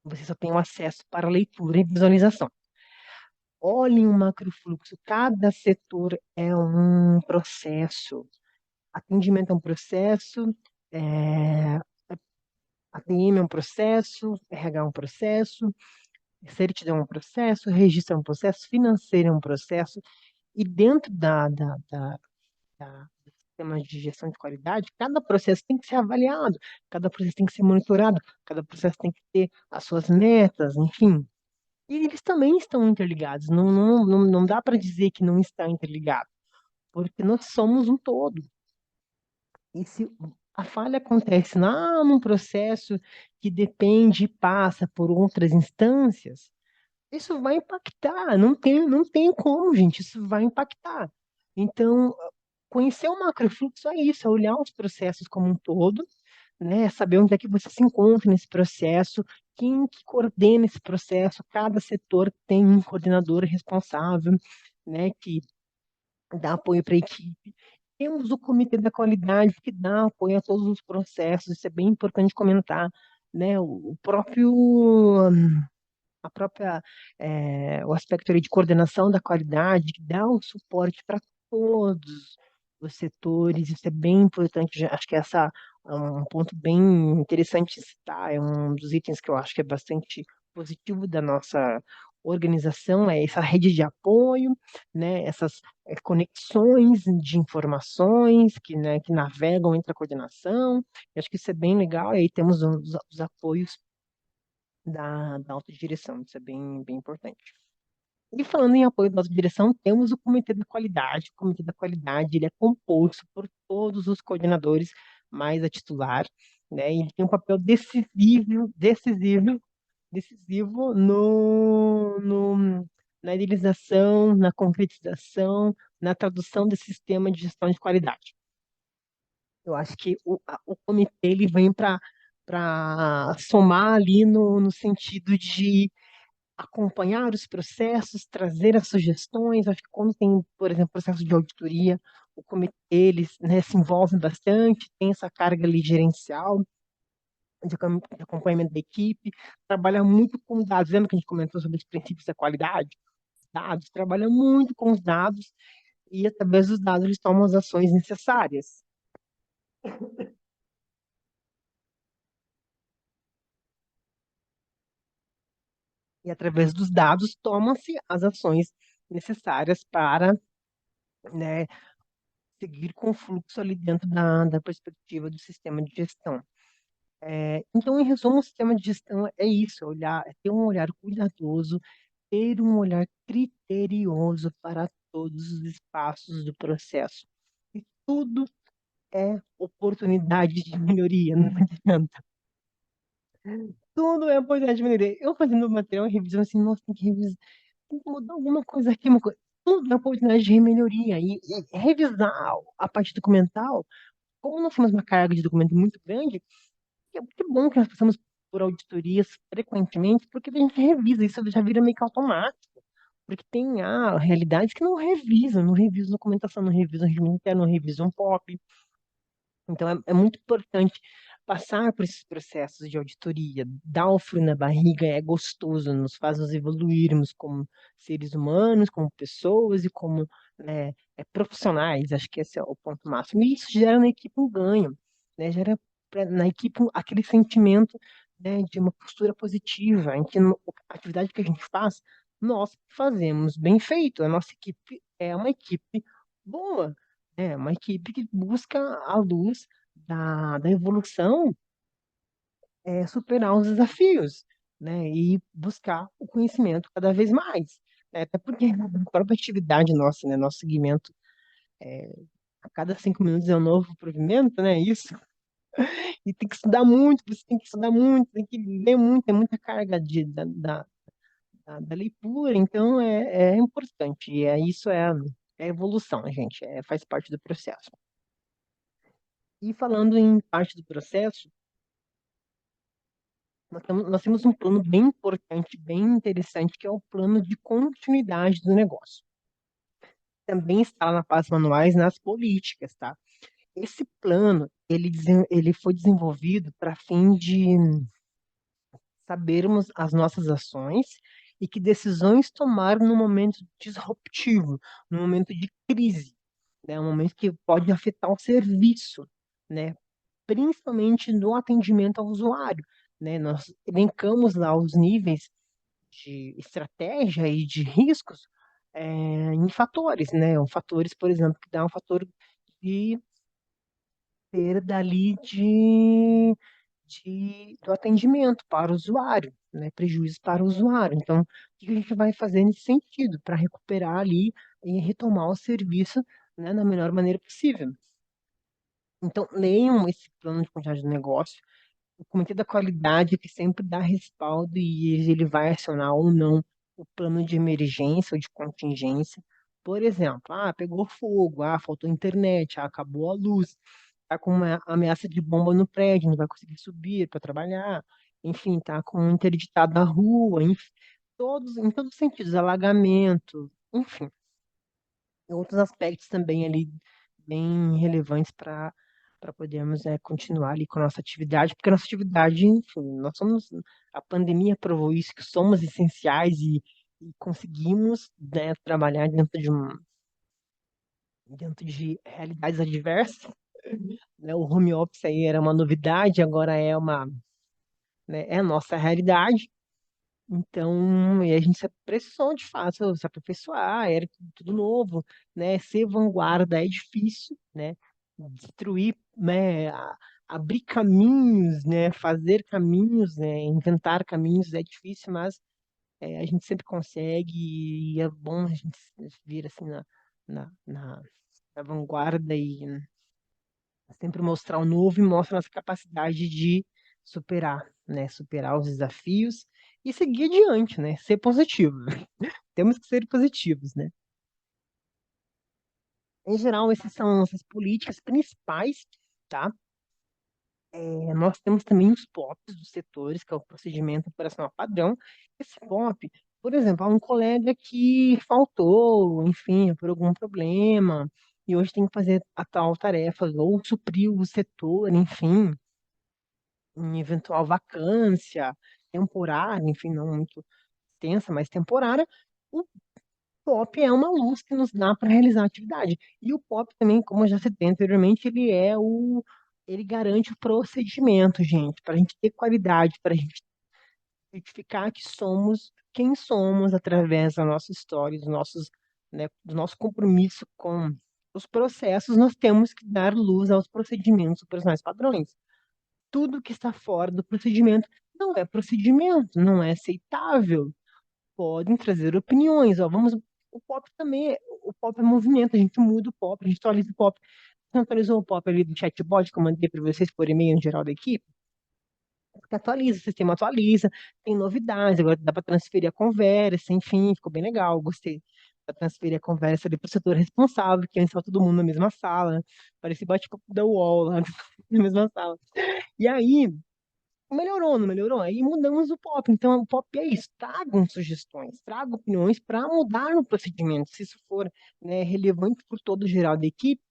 você só tem o acesso para leitura e visualização. Olhem o macrofluxo, cada setor é um processo. Atendimento é um processo, é, ATM é um processo, RH é um processo, certidão é um processo, registro é um processo, financeiro é um processo, e dentro do sistema de gestão de qualidade, cada processo tem que ser avaliado, cada processo tem que ser monitorado, cada processo tem que ter as suas metas, enfim. E eles também estão interligados, não dá para dizer que não está interligado, porque nós somos um todo. E se a falha acontece num processo que depende e passa por outras instâncias, isso vai impactar. Não tem como, gente, isso vai impactar. Então, conhecer o macrofluxo é isso, é olhar os processos como um todo, né? Saber onde é que você se encontra nesse processo, quem que coordena esse processo, cada setor tem um coordenador responsável, né, que dá apoio para a equipe. Temos o Comitê da Qualidade, que dá apoio a todos os processos, isso é bem importante comentar, né? O próprio, a própria, o aspecto ali de coordenação da qualidade, que dá o suporte para todos os setores, isso é bem importante, acho que essa é um ponto bem interessante de citar, é um dos itens que eu acho que é bastante positivo da nossa organização, é essa rede de apoio, né, essas conexões de informações né, que navegam entre a coordenação, eu acho que isso é bem legal, e aí temos os apoios da autodireção, isso é bem, bem importante. E falando em apoio da autodireção, temos o Comitê da Qualidade. O Comitê da Qualidade ele é composto por todos os coordenadores, mais a titular, né? E ele tem um papel decisivo na idealização, na concretização, na tradução desse sistema de gestão de qualidade. Eu acho que o comitê ele vem para somar ali no sentido de acompanhar os processos, trazer as sugestões. Acho que quando tem, por exemplo, processo de auditoria, o comitê eles, né, se envolve bastante, tem essa carga ali gerencial de acompanhamento da equipe, trabalha muito com dados. Lembra que a gente comentou sobre os princípios da qualidade? Dados, trabalha muito com os dados e através dos dados eles tomam as ações necessárias. E através dos dados tomam-se as ações necessárias para, né, seguir com o fluxo ali dentro da perspectiva do sistema de gestão. Então, em resumo, o sistema de gestão é isso, é ter um olhar cuidadoso, ter um olhar criterioso para todos os espaços do processo. E tudo é oportunidade de melhoria, não adianta. Tudo é oportunidade de melhoria. Eu fazendo material, revisão assim, nossa, tem que mudar alguma coisa aqui, uma coisa. Tudo é oportunidade de melhoria. E revisar a parte documental, como nós temos uma carga de documento muito grande, que bom que nós passamos por auditorias frequentemente, porque a gente revisa, isso já vira meio que automático. Porque tem realidades que não revisam documentação, não revisam regimento interno, não revisam POP. Então, é muito importante passar por esses processos de auditoria, dar o frio na barriga, é gostoso, nos faz nos evoluirmos como seres humanos, como pessoas e como né, profissionais. Acho que esse é o ponto máximo. E isso gera na equipe um ganho, né? Gera na equipe aquele sentimento né, de uma postura positiva, em que a atividade que a gente faz, nós fazemos bem feito. A nossa equipe é uma equipe boa. É uma equipe que busca, à luz da evolução, superar os desafios, né? E buscar o conhecimento cada vez mais. Né? Até porque a própria atividade nossa, né? Nosso segmento, a cada 5 minutos é um novo provimento, né? Isso. E tem que estudar muito, você tem que estudar muito, tem que ler muito, é muita carga da leitura, então é importante. Isso é a evolução, gente, faz parte do processo. E falando em parte do processo, nós temos um plano bem importante, bem interessante, que é o plano de continuidade do negócio. Também está lá na Passos Manuais, nas políticas, tá? Esse plano, ele foi desenvolvido para fim de sabermos as nossas ações e que decisões tomar no momento disruptivo, no momento de crise, né? Um momento que pode afetar o serviço, né? Principalmente no atendimento ao usuário, né? Nós elencamos lá os níveis de estratégia e de riscos em fatores, né? Fatores, por exemplo, que dá um fator de perda ali do atendimento para o usuário, né? Prejuízo para o usuário. Então, o que a gente vai fazer nesse sentido para recuperar ali e retomar o serviço, né, da melhor maneira possível? Então, leiam esse plano de continuidade de negócio. O Comitê da Qualidade que sempre dá respaldo e ele vai acionar ou não o plano de emergência ou de contingência. Por exemplo, pegou fogo, faltou internet, acabou a luz, tá com uma ameaça de bomba no prédio, não vai conseguir subir para trabalhar, enfim, tá com um interditado na rua, enfim, em todos os sentidos, alagamento, enfim, outros aspectos também ali bem relevantes para podermos continuar ali com a nossa atividade, porque a nossa atividade, enfim, a pandemia provou isso, que somos essenciais e conseguimos, né, trabalhar dentro de realidades adversas, né? O home office aí era uma novidade, agora é a nossa realidade. Então, e a gente se precisou de fato se aperfeiçoar, era tudo novo, né? Ser vanguarda é difícil, né? Destruir, né? Abrir caminhos, né? Fazer caminhos, né? Inventar caminhos é difícil, mas a gente sempre consegue e é bom a gente se vir assim na vanguarda e sempre mostrar o novo e mostra nossa capacidade de superar, né? Superar os desafios e seguir adiante, né? Ser positivo. Temos que ser positivos, né? Em geral, essas são essas políticas principais, tá? Nós temos também os POPs dos setores, que é o procedimento operacional padrão. Esse POP, por exemplo, há um colega que faltou, enfim, por algum problema, e hoje tem que fazer a tal tarefa, ou suprir o setor, enfim, em eventual vacância temporária, enfim, não muito extensa, mas temporária, o POP é uma luz que nos dá para realizar a atividade. E o POP também, como eu já citei anteriormente, ele garante o procedimento, gente, para a gente ter qualidade, para a gente certificar que somos quem somos através da nossa história, né, do nosso compromisso com os processos, nós temos que dar luz aos procedimentos operacionais padrões. Tudo que está fora do procedimento, não é aceitável. Podem trazer opiniões, ó, o pop também, o pop é movimento, a gente muda o pop, a gente atualiza o pop. Você atualizou o pop ali do chatbot que eu mandei para vocês por e-mail em geral da equipe? Atualiza, o sistema atualiza, tem novidades, agora dá para transferir a conversa, enfim, ficou bem legal, gostei. Para transferir a conversa ali para o setor responsável, que antes estava todo mundo na mesma sala, parecia bate-papo da UOL lá na mesma sala. E aí, melhorou, não melhorou? Aí mudamos o POP. Então, o POP é isso. Tragam sugestões, tragam opiniões para mudar no procedimento. Se isso for, né, relevante para o todo geral da equipe,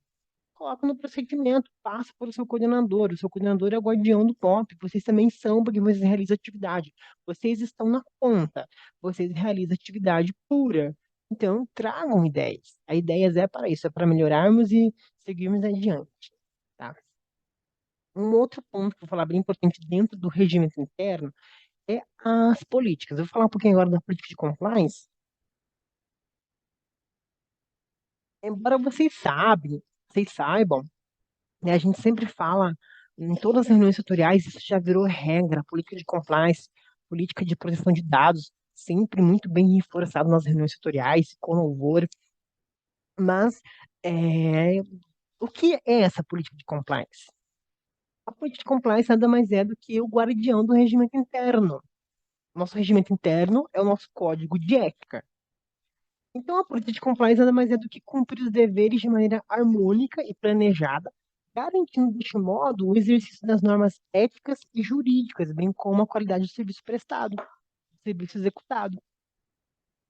coloca no procedimento, passa para o seu coordenador. O seu coordenador é o guardião do POP. Vocês também são, porque vocês realizam atividade. Vocês estão na ponta. Vocês realizam atividade pura. Então, tragam ideias. A ideias é para isso, é para melhorarmos e seguirmos adiante. Tá? Um outro ponto que eu vou falar bem importante dentro do regimento interno é as políticas. Eu vou falar um pouquinho agora da política de compliance. Embora vocês saibam, né, a gente sempre fala em todas as reuniões setoriais, isso já virou regra, política de compliance, política de proteção de dados, sempre muito bem reforçado nas reuniões setoriais, com louvor. Mas o que é essa política de compliance? A política de compliance nada mais é do que o guardião do regimento interno. Nosso regimento interno é o nosso código de ética. Então, a política de compliance nada mais é do que cumprir os deveres de maneira harmônica e planejada garantindo deste modo o exercício das normas éticas e jurídicas, bem como a qualidade do serviço prestado, do serviço executado.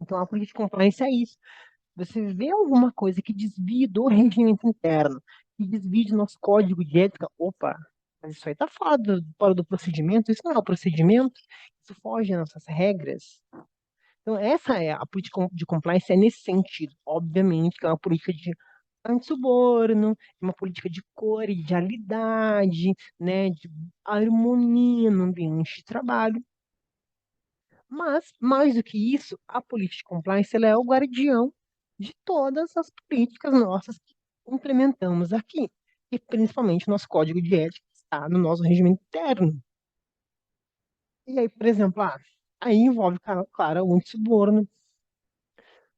Então, a política de compliance é isso. Você vê alguma coisa que desvie do regimento interno, que desvie do nosso código de ética, opa, mas isso aí está fora do procedimento, isso não é o procedimento, isso foge das nossas regras. Então, essa é a política de compliance, é nesse sentido. Obviamente que é uma política de antissuborno, uma política de colegialidade, né, de harmonia no ambiente de trabalho. Mas, mais do que isso, a política de compliance ela é o guardião de todas as políticas nossas que implementamos aqui. E principalmente o nosso código de ética está no nosso regimento interno. E aí, por exemplo, aí envolve, claro, o antissuborno,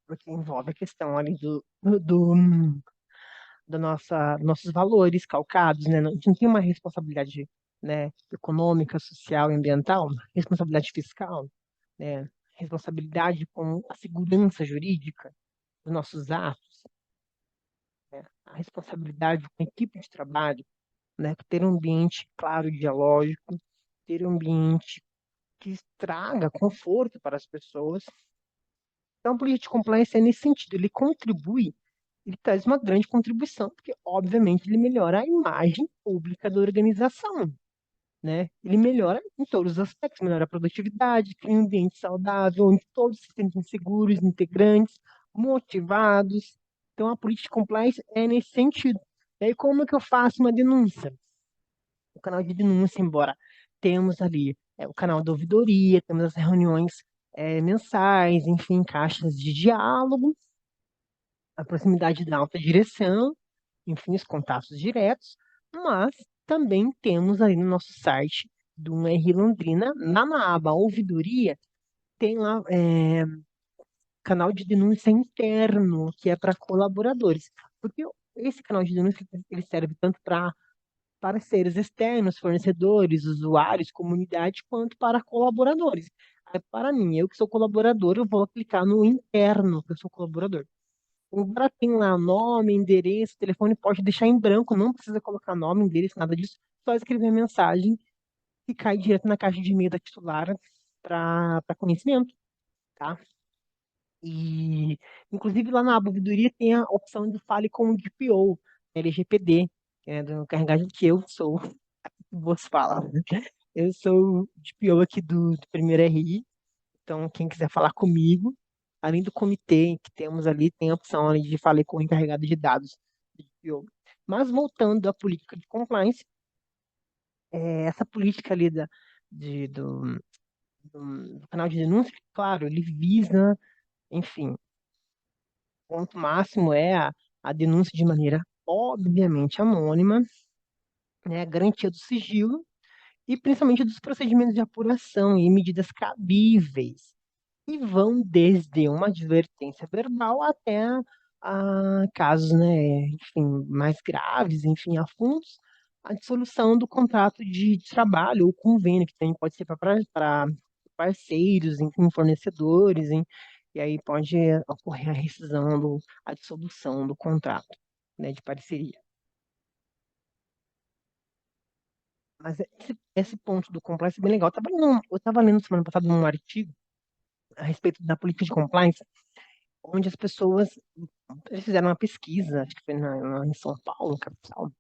porque envolve a questão ali nossos valores calcados, né? A gente não tem uma responsabilidade, né, econômica, social e ambiental, responsabilidade fiscal, né? Responsabilidade com a segurança jurídica dos nossos atos, né? A responsabilidade com a equipe de trabalho, né? Ter um ambiente claro e dialógico, ter um ambiente que traga conforto para as pessoas. Então, a política de compliance é nesse sentido, ele contribui, ele traz uma grande contribuição, porque, obviamente, ele melhora a imagem pública da organização, né? Ele melhora em todos os aspectos, melhora a produtividade, cria um ambiente saudável, onde todos se sentem seguros, integrantes, motivados. Então, a política de compliance é nesse sentido. E aí, como é que eu faço uma denúncia? O canal de denúncia, embora temos ali o canal da ouvidoria, temos as reuniões mensais, enfim, caixas de diálogo, a proximidade da alta direção, enfim, os contatos diretos, mas também temos aí no nosso site do R Londrina, na aba ouvidoria, tem lá canal de denúncia interno, que é para colaboradores. Porque esse canal de denúncia ele serve tanto para parceiros externos, fornecedores, usuários, comunidade, quanto para colaboradores. Aí, para mim, eu que sou colaborador, eu vou clicar no interno, que eu sou colaborador. Embora tenha lá nome, endereço, telefone, pode deixar em branco, não precisa colocar nome, endereço, nada disso, só escrever a mensagem e cai direto na caixa de e-mail da titular para conhecimento, tá? E, inclusive, lá na aba ouvidoria tem a opção de fale com o DPO, LGPD, que é do carregado que eu sou, vos fala. Eu sou o DPO aqui do Primeiro RI, então quem quiser falar comigo, além do comitê que temos ali, tem a opção ali de falar com o encarregado de dados do DPO. Mas voltando à política de compliance, essa política ali do canal de denúncia, claro, ele visa, enfim, o ponto máximo é a denúncia de maneira obviamente anônima, né, a garantia do sigilo e principalmente dos procedimentos de apuração e medidas cabíveis, e vão desde uma advertência verbal até casos, né, enfim, mais graves, enfim, a fundos, a dissolução do contrato de trabalho ou convênio, que também pode ser para parceiros, enfim, fornecedores, hein, e aí pode ocorrer a rescisão, a dissolução do contrato, né, de parceria. Mas esse ponto do compliance é bem legal. Eu estava lendo semana passada um artigo a respeito da política de compliance, onde as pessoas eles fizeram uma pesquisa, acho que foi em São Paulo, capital,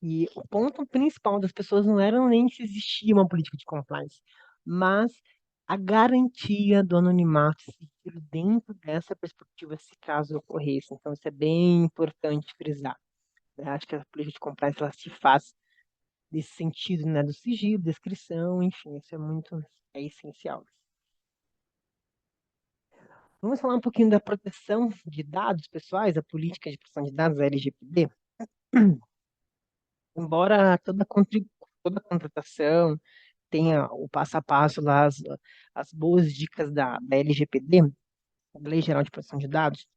e o ponto principal das pessoas não era nem se existia uma política de compliance, mas a garantia do anonimato e sigilo dentro dessa perspectiva, se caso ocorresse. Então, isso é bem importante frisar. Eu acho que a política de compliance ela se faz desse sentido, né, do sigilo, descrição, enfim, isso é essencial. Vamos falar um pouquinho da proteção de dados pessoais, a política de proteção de dados, a LGPD. Embora toda contratação tenha o passo a passo lá, as boas dicas da LGPD, a Lei Geral de Proteção de Dados,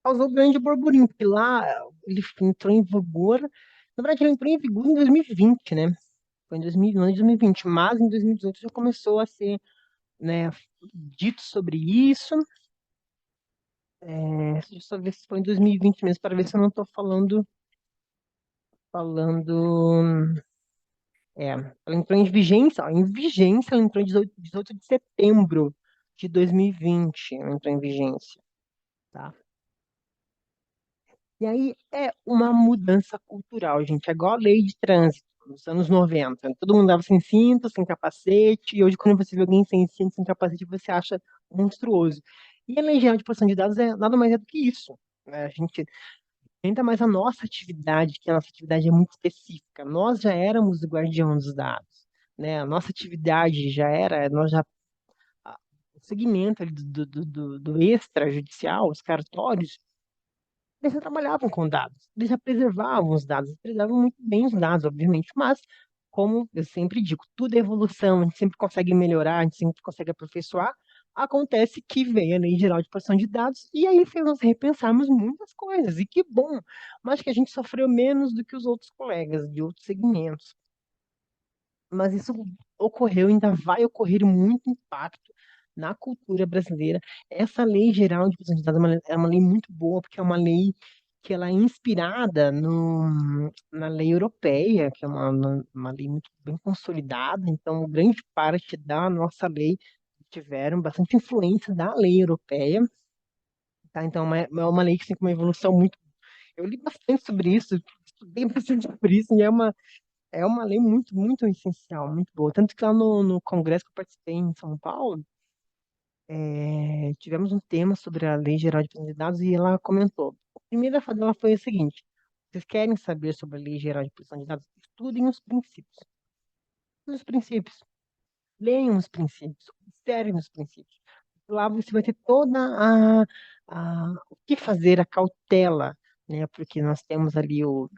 causou grande burburinho, porque lá ele entrou em vigor, na verdade ele entrou em vigor em 2020, né? Foi em 2000, não em 2020, mas em 2018 já começou a ser, né, dito sobre isso. Deixa eu só ver se foi em 2020 mesmo, para ver se eu não estou falando falando. Ela entrou em vigência, ó, em vigência, ela entrou em 18 de setembro de 2020, ela entrou em vigência, tá? E aí é uma mudança cultural, gente. É igual a lei de trânsito, nos anos 90. Todo mundo andava sem cinto, sem capacete, e hoje, quando você vê alguém sem cinto, sem capacete, você acha monstruoso. E a Lei Geral de Proteção de Dados é nada mais é do que isso, né? A gente, ainda mais a nossa atividade, que a nossa atividade é muito específica. Nós já éramos o guardião dos dados, né? A nossa atividade já era, nós já o segmento ali do extrajudicial, os cartórios, eles já trabalhavam com dados, eles já preservavam os dados, eles preservavam muito bem os dados, obviamente, mas, como eu sempre digo, tudo é evolução, a gente sempre consegue melhorar, a gente sempre consegue aperfeiçoar. Acontece que veio a Lei Geral de Proteção de Dados e aí fez nós repensarmos muitas coisas, e que bom, mas que a gente sofreu menos do que os outros colegas de outros segmentos. Mas isso ocorreu, ainda vai ocorrer muito impacto na cultura brasileira. Essa lei geral de proteção de dados é uma lei muito boa, porque é uma lei que ela é inspirada na lei europeia, que é uma lei muito bem consolidada. Então, grande parte da nossa lei tiveram bastante influência da lei europeia, tá? Então, é uma lei que tem uma evolução muito. Eu li bastante sobre isso, estudei bastante sobre isso, e é uma lei muito, muito essencial, muito boa. Tanto que lá no congresso que eu participei em São Paulo, tivemos um tema sobre a Lei Geral de Proteção de Dados e ela comentou. A primeira fala dela foi a seguinte: vocês querem saber sobre a Lei Geral de Proteção de Dados? Estudem os princípios. Os princípios. Leiam os princípios. Observem os princípios. Lá você vai ter toda o que fazer, a cautela, né? Porque nós temos ali o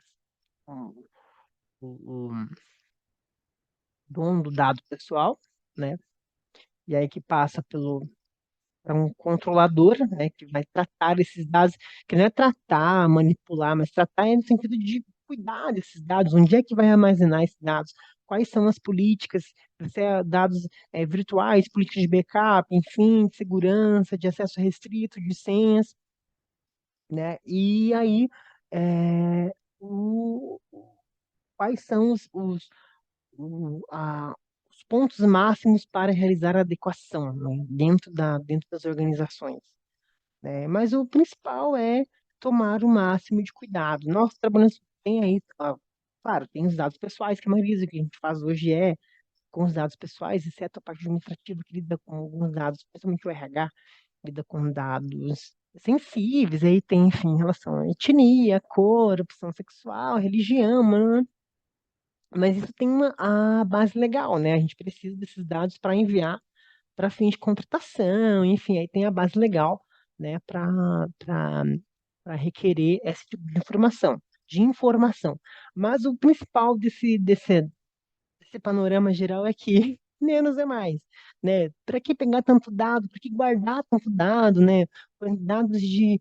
dono do dado pessoal, né? E aí que passa pelo é um controlador, né, que vai tratar esses dados, que não é tratar, manipular, mas tratar no sentido de cuidar desses dados, onde é que vai armazenar esses dados, quais são as políticas, se é dados virtuais, políticas de backup, enfim, de segurança, de acesso restrito, de senhas, né, e aí é, o- quais são o- a- os pontos máximos para realizar a adequação, né, dentro das organizações, né? Mas o principal é tomar o máximo de cuidado. Nós trabalhamos tem aí, claro, tem os dados pessoais, que a maioria do que a gente faz hoje é com os dados pessoais, exceto a parte administrativa que lida com alguns dados, principalmente o RH, lida com dados sensíveis, aí tem, enfim, em relação à etnia, cor, opção sexual, religião, mas isso tem a base legal, né? A gente precisa desses dados para enviar para fins de contratação, enfim, aí tem a base legal, né, para requerer esse tipo de informação. Mas o principal desse panorama geral é que menos é mais, né? Para que pegar tanto dado? Para que guardar tanto dado, né? Dados de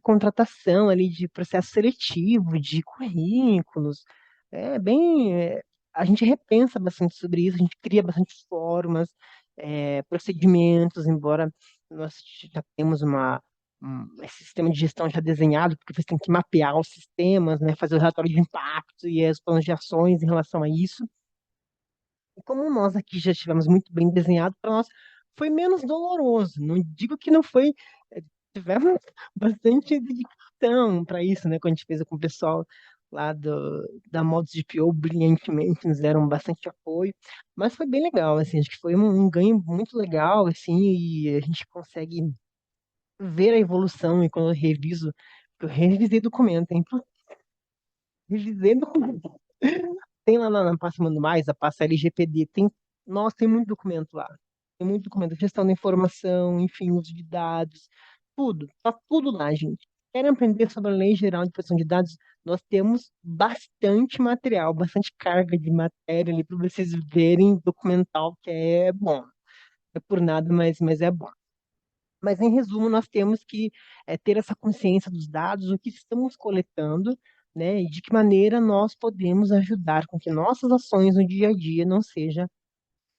contratação ali, de processo seletivo, de currículos. É bem. A gente repensa bastante sobre isso, a gente cria bastante formas, procedimentos, embora nós já temos esse sistema de gestão já desenhado, porque você tem que mapear os sistemas, né, fazer o relatório de impacto e as planos de ações em relação a isso. E como nós aqui já tivemos muito bem desenhado, para nós foi menos doloroso. Não digo que não foi, tivemos bastante dedicação para isso, né? Quando a gente fez com o pessoal lá da Modos GPO, brilhantemente, nos deram bastante apoio, mas foi bem legal, assim, acho que foi um ganho muito legal, assim, e a gente consegue ver a evolução, e quando eu reviso, eu revisei documento, hein? Revisei documento. Tem lá na pasta Mando Mais, a pasta LGPD, nossa, tem muito documento lá. Tem muito documento, gestão da informação, enfim, uso de dados, tudo, tá tudo lá, gente. Querem aprender sobre a Lei Geral de Proteção de Dados? Nós temos bastante material, bastante carga de matéria ali para vocês verem documental, que é bom. Não é por nada, mas é bom. Mas, em resumo, nós temos que ter essa consciência dos dados, o que estamos coletando, né, e de que maneira nós podemos ajudar com que nossas ações no dia a dia não seja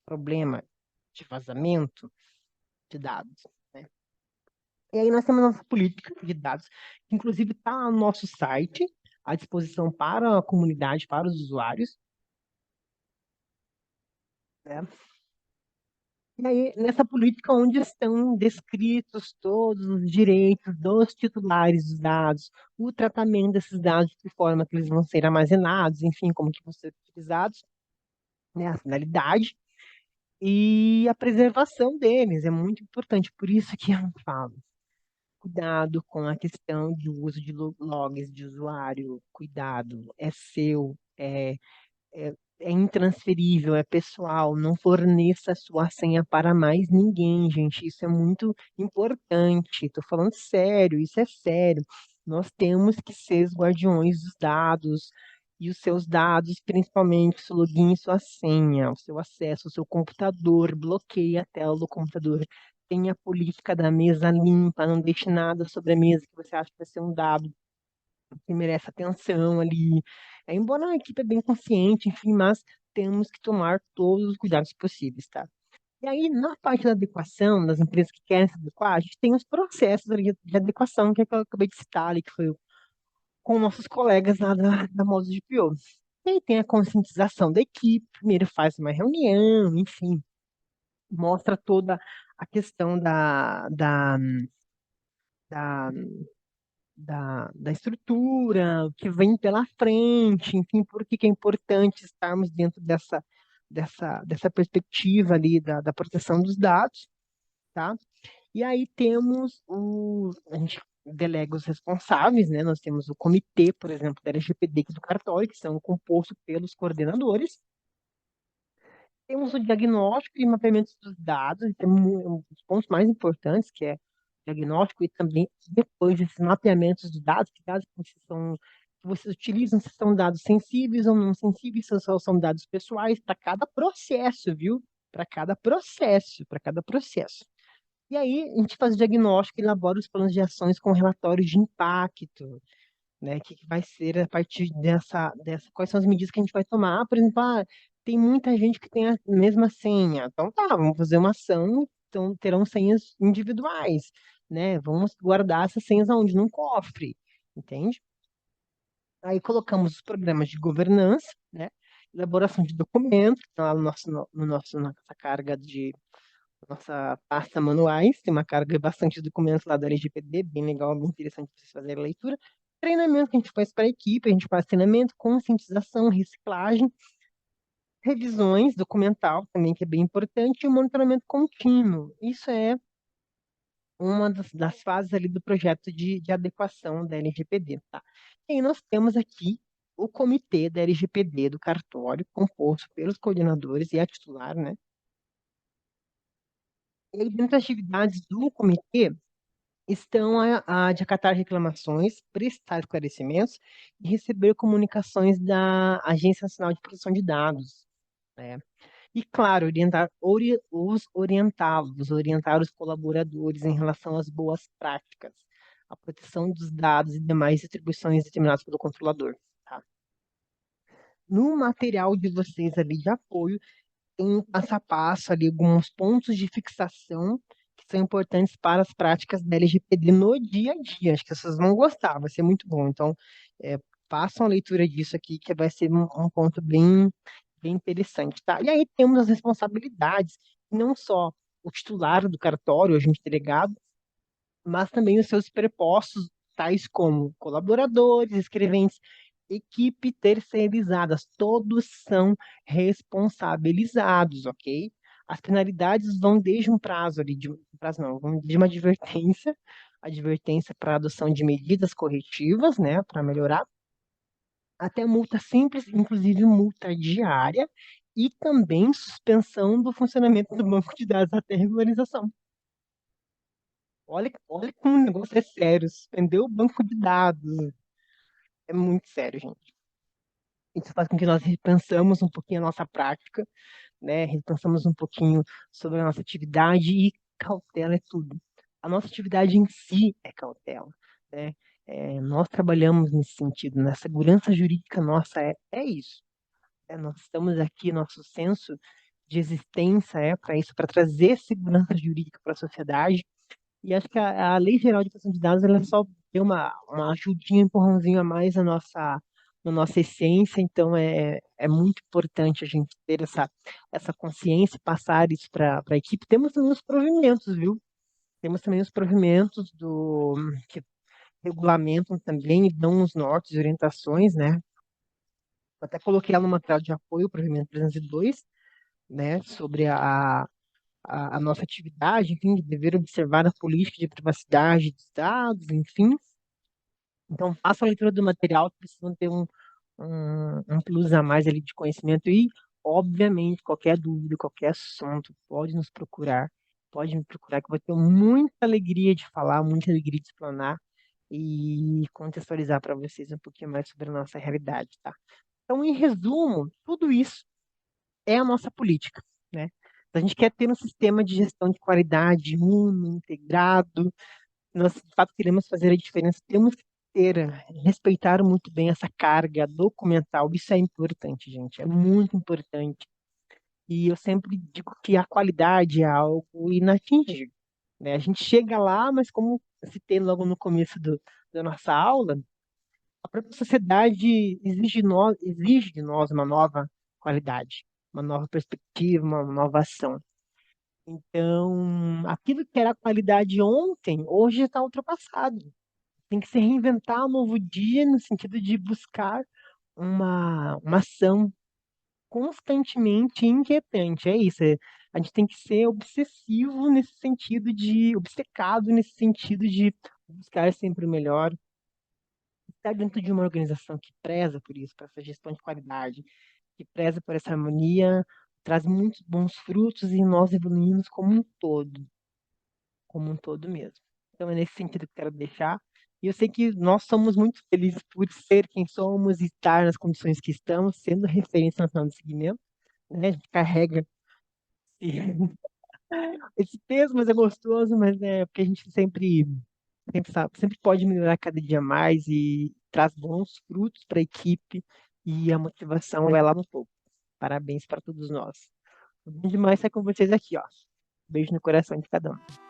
problema de vazamento de dados, né? E aí nós temos a nossa política de dados, que inclusive está no nosso site. à disposição para a comunidade, para os usuários, né? E aí, nessa política onde estão descritos todos os direitos dos titulares dos dados, o tratamento desses dados, de que forma que eles vão ser armazenados, enfim, como que vão ser utilizados, né, a finalidade e a preservação deles, é muito importante. Por isso que eu falo, cuidado com a questão de uso de logs de usuário, cuidado, é seu, é intransferível, é pessoal, não forneça sua senha para mais ninguém, gente. Isso é muito importante. Estou falando sério, isso é sério. Nós temos que ser os guardiões dos dados e os seus dados, principalmente seu login e sua senha, o seu acesso ao seu computador, bloqueie a tela do computador. Tenha a política da mesa limpa, não deixe nada sobre a mesa que você acha que vai ser um dado que merece atenção ali. Embora a equipe é bem consciente, enfim, mas temos que tomar todos os cuidados possíveis, tá? E aí, na parte da adequação, das empresas que querem se adequar, a gente tem os processos ali de adequação, que é que eu acabei de citar ali, que foi com nossos colegas lá da Modos de Pio. E aí tem a conscientização da equipe, primeiro faz uma reunião, enfim, mostra toda a questão da da estrutura, o que vem pela frente, enfim, por que que é importante estarmos dentro dessa perspectiva ali da proteção dos dados, tá? E aí temos a gente delega os responsáveis, né? Nós temos o comitê, por exemplo, da LGPD aqui do cartório, que são compostos pelos coordenadores, temos o diagnóstico e mapeamento dos dados, e temos um dos pontos mais importantes, que é o diagnóstico e também depois esses mapeamentos de dados, que dados que vocês utilizam, se são dados sensíveis ou não sensíveis, se são dados pessoais, para cada processo, viu? Para cada processo. E aí, a gente faz o diagnóstico e elabora os planos de ações com relatórios de impacto, né? Que vai ser a partir quais são as medidas que a gente vai tomar. Por exemplo, tem muita gente que tem a mesma senha. Então tá, vamos fazer uma ação, então terão senhas individuais, né? Vamos guardar essas senhas aonde? Num cofre, entende? Aí colocamos os programas de governança, né? Elaboração de documentos, tá lá no nossa carga de nossa pasta manuais, tem uma carga bastante de documentos lá da LGPD, bem legal, bem interessante vocês fazerem a leitura. Treinamento que a gente faz para a equipe, a gente faz treinamento, conscientização, reciclagem, revisões, documental também, que é bem importante, e o monitoramento contínuo. Isso é uma das fases ali do projeto de adequação da LGPD, tá? E aí nós temos aqui o comitê da LGPD do cartório, composto pelos coordenadores e a titular, né? E aí, dentro das atividades do comitê, estão a de acatar reclamações, prestar esclarecimentos e receber comunicações da Agência Nacional de Proteção de Dados, né? E, claro, orientar os colaboradores em relação às boas práticas, a proteção dos dados e demais distribuições determinadas pelo controlador, tá? No material de vocês ali de apoio, tem um passo a passo ali, alguns pontos de fixação que são importantes para as práticas da LGPD no dia a dia. Acho que vocês vão gostar, vai ser muito bom. Então, é, façam a leitura disso aqui, que vai ser um ponto bem interessante, tá? E aí temos as responsabilidades, não só o titular do cartório, o agente delegado, mas também os seus prepostos, tais como colaboradores, escreventes, equipe terceirizadas, todos são responsabilizados, ok? As penalidades vão desde um prazo ali, prazo não, vão de uma advertência para adoção de medidas corretivas, né, para melhorar, até multa simples, inclusive multa diária, e também suspensão do funcionamento do banco de dados até regularização. Olha como o negócio é sério. Suspender o banco de dados. É muito sério, gente. Isso faz com que nós repensamos um pouquinho a nossa prática, né? Repensamos um pouquinho sobre a nossa atividade e cautela é tudo. A nossa atividade em si é cautela, né? Nós trabalhamos nesse sentido, né? A segurança jurídica nossa é isso. Nós estamos aqui, nosso senso de existência é para isso, para trazer segurança jurídica para a sociedade. E acho que a Lei Geral de Proteção de Dados ela só ter uma ajudinha, um empurrãozinho a mais na nossa essência, então é muito importante a gente ter essa consciência e passar isso para a equipe. Temos também os provimentos, viu? Temos também os provimentos que regulamentam também e dão os nortes e orientações, né? Eu até coloquei lá no material de apoio o provimento 302, né, sobre a nossa atividade, enfim, de dever observar a política de privacidade dos dados, enfim. Então, faça a leitura do material, precisam ter um plus a mais ali de conhecimento e, obviamente, qualquer dúvida, qualquer assunto, pode me procurar, que eu vou ter muita alegria de falar, muita alegria de explanar e contextualizar para vocês um pouquinho mais sobre a nossa realidade, tá? Então, em resumo, tudo isso é a nossa política, né? A gente quer ter um sistema de gestão de qualidade único, integrado. Nós, de fato, queremos fazer a diferença. Temos que respeitar muito bem essa carga documental. Isso é importante, gente. É muito importante. E eu sempre digo que a qualidade é algo inatingível, né? A gente chega lá, mas como eu citei logo no começo da nossa aula, a própria sociedade exige de nós uma nova qualidade, uma nova perspectiva, uma nova ação. Então, aquilo que era qualidade ontem, hoje está ultrapassado. Tem que se reinventar um novo dia no sentido de buscar uma ação constantemente inquietante. É isso. A gente tem que ser obsessivo nesse sentido obcecado nesse sentido de buscar sempre o melhor, estar dentro de uma organização que preza por isso, por essa gestão de qualidade, que preza por essa harmonia, traz muitos bons frutos e nós evoluímos como um todo mesmo. Então é nesse sentido que eu quero deixar. E eu sei que nós somos muito felizes por ser quem somos e estar nas condições que estamos, sendo referência nacional de segmento, né? A gente carrega esse, esse peso, mas é gostoso, mas é porque a gente sempre sabe, sempre pode melhorar cada dia mais e traz bons frutos para a equipe e a motivação vai lá no topo. Parabéns para todos nós. Bom demais estar com vocês aqui, ó. Beijo no coração de cada um.